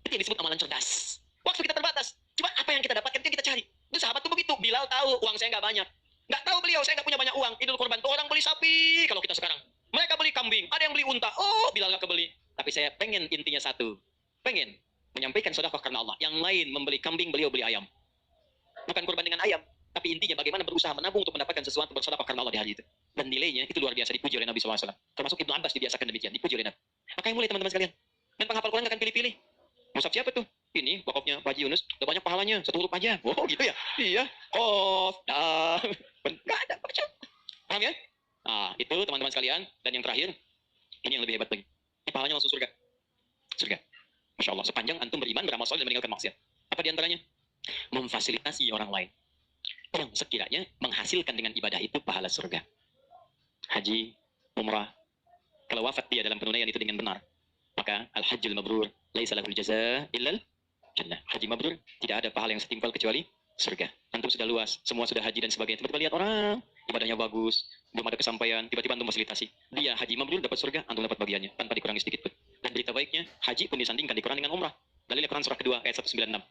Itu yang disebut amalan cerdas. Waktu kita terbatas. Cuma apa yang kita dapatkan, itu yang kita cari. Itu sahabat tuh begitu. Bilal tahu uang saya nggak banyak. Nggak tahu beliau, saya nggak punya banyak uang. Idul Kurban tuh orang beli sapi. Kalau kita sekarang, mereka beli kambing. Ada yang beli unta. Oh, Bilal nggak kebeli. Tapi saya pengen intinya satu. Pengen menyampaikan sedekah karena Allah. Yang lain membeli kambing, beliau beli ayam. Bukan kurban dengan ayam. Tapi intinya bagaimana berusaha menabung untuk mendapatkan sesuatu bersedekah karena Allah di hari itu. Dan nilainya itu luar biasa, dipuji oleh Nabi SAW. Termasuk Ibnu Abbas dibiasakan demikian, dipuji oleh Nabi. Makanya mulai teman-teman sekalian. Dan penghafal Quran nggak akan pilih-pilih. Mushaf siapa tuh? Ini wakafnya Pak Haji Yunus. Udah banyak pahalanya, 1 huruf aja. Oh gitu ya? Iya. Qaf, dal. Nggak ada baca. Paham ya? Nah, itu teman-teman sekalian. Dan yang terakhir, ini yang lebih hebat lagi. Ini pahalanya langsung surga. Surga. Masya Allah. Sepanjang antum beriman, beramal soleh, dan meninggalkan maksiat. Apa diantaranya? Memfasilitasi orang lain. Yang sekiranya menghasilkan dengan ibadah itu pahala surga. Haji, umrah. Kalau wafat dia dalam penunaian itu dengan benar, maka al-hajjul mabrur laisa lahul jazaa illal jannah. Haji mabrur tidak ada pahala yang setimpal kecuali surga. Antum sudah luas, semua sudah haji dan sebagainya. Tiba-tiba lihat orang ibadahnya bagus, belum ada kesampaian, tiba-tiba antum fasilitasi. Dia haji mabrur dapat surga, antum dapat bagiannya tanpa dikurangi sedikit pun. Dan berita baiknya, haji pun disandingkan di Quran dengan umrah. Dalil Quran surah kedua ayat 196.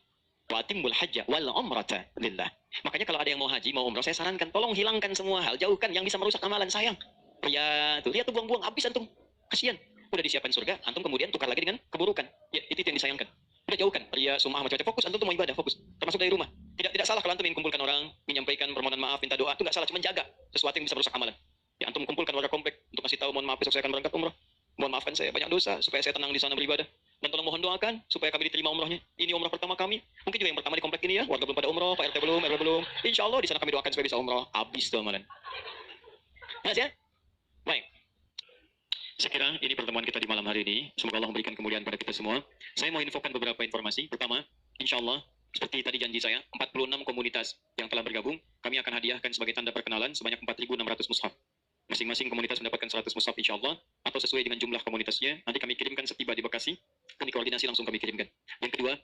Wa atimmul hajja wal umrata lillah. Makanya kalau ada yang mau haji, mau umrah, saya sarankan tolong hilangkan semua hal, jauhkan yang bisa merusak amalan, sayang. Ya, tuh lihat tuh buang-buang habis antum. Kasihan. Udah disiapkan surga, antum kemudian tukar lagi dengan keburukan. Ya, itu yang disayangkan. Udah jauhkan. Ria, sumah, macam-macam. Fokus, antum tuh mau ibadah, fokus. Termasuk dari rumah. Tidak salah kalau antum ingin kumpulkan orang, menyampaikan permohonan maaf, minta doa, itu nggak salah, cuma jaga sesuatu yang bisa merusak amalan. Ya, antum kumpulkan warga komplek untuk kasih tahu, mohon maaf, besok saya akan berangkat umrah. Mohon maafkan saya banyak dosa, supaya saya tenang di sana beribadah. Dan tolong mohon doakan, supaya kami diterima umrahnya. Ini umrah pertama kami. Mungkin juga yang pertama di komplek ini ya, warga belum pada umrah, Pak RT belum, RW belum. Insya Allah di sana kami doakan supaya bisa umrah. Habis tuh amalan. Mas ya? Baik. Saya kira ini pertemuan kita di malam hari ini. Semoga Allah memberikan kemuliaan pada kita semua. Saya mau infokan beberapa informasi. Pertama, insya Allah, seperti tadi janji saya, 46 komunitas yang telah bergabung, kami akan hadiahkan sebagai tanda perkenalan sebanyak 4.600 mushaf. Masing-masing komunitas mendapatkan 100 mushaf insya Allah, atau sesuai dengan jumlah komunitasnya. Nanti kami kirimkan setiba di Bekasi, kami koordinasi langsung kami kirimkan. Yang kedua,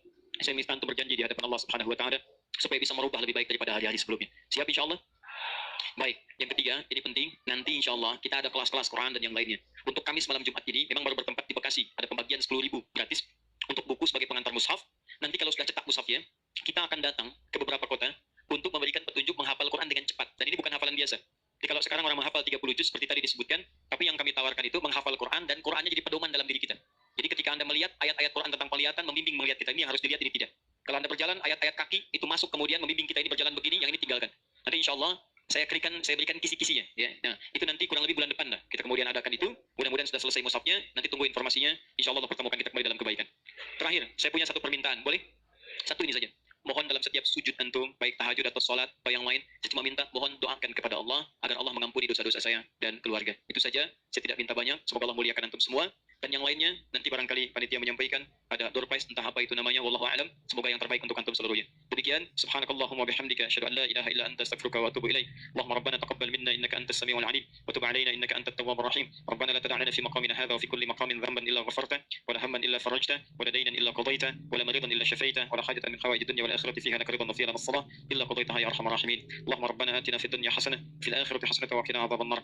saya minta untuk berjanji di hadapan Allah Subhanahu Wa Taala supaya bisa merubah lebih baik daripada hari-hari sebelumnya. Siap insya Allah? Baik, yang ketiga, ini penting, nanti insya Allah kita ada kelas-kelas Quran dan yang lainnya. Untuk Kamis malam Jumat ini, memang baru bertempat di Bekasi, ada pembagian 10.000 gratis untuk buku sebagai pengantar mushaf. Nanti kalau sudah cetak mushafnya, kita akan datang ke beberapa kota untuk memberikan petunjuk menghafal Quran dengan cepat. Dan ini bukan hafalan biasa. Jadi kalau sekarang orang menghafal 30 juz seperti tadi disebutkan, tapi yang kami tawarkan itu menghafal Quran dan Qurannya jadi pedoman dalam diri kita. Jadi ketika Anda melihat ayat-ayat Quran tentang penglihatan, membimbing melihat kita, ini yang harus dilihat, ini tidak. Kalau Anda berjalan, ayat-ayat kaki itu masuk kemudian membimbing kita ini berjalan begini, yang ini tinggalkan. Nanti insya Allah saya berikan kisi-kisinya ya. Nah, itu nanti kurang lebih bulan depan lah. Kita kemudian adakan itu. Mudah-mudahan sudah selesai mushafnya. Nanti tunggu informasinya. Insya Allah pertemukan kita kembali dalam kebaikan. Terakhir, saya punya satu permintaan. Boleh? Satu ini saja. Mohon dalam setiap sujud antum, baik tahajud atau sholat atau yang lain, saya cuma minta mohon doakan kepada Allah agar Allah mengampuni dosa-dosa saya dan keluarga. Itu saja. Saya tidak minta banyak. Semoga Allah muliakan antum semua. Dan yang lainnya, nanti barangkali panitia menyampaikan ada door prize, entah apa itu namanya, wallahu a'lam. Semoga yang terbaik untuk antum seluruhnya. Demikian, subhanakallahumma bihamdika, asyhadu an la ilaha illa anta, astaghfiruka wa atubu ilaik. Allahumma rabbana taqabbal minna innaka antas samiul alim wa tub alaina innaka antat tawwabur rahim. Rabbana la tad'alna fi maqamina hadha wa fi kulli maqamin dhanban illa ghafarta wa la hamman illa farajta wa la daynan illa qadayta wa la maridan illa shafaita wa la hajatan min hawaij ad-dunya wal akhirati fiha laka ridan wa fiha lana as-salah illa qadaytaha ya arhamar rahimin. Allahumma rabbana atina fid dunya hasanah fil akhirati hasanah wa qina adhaban nar.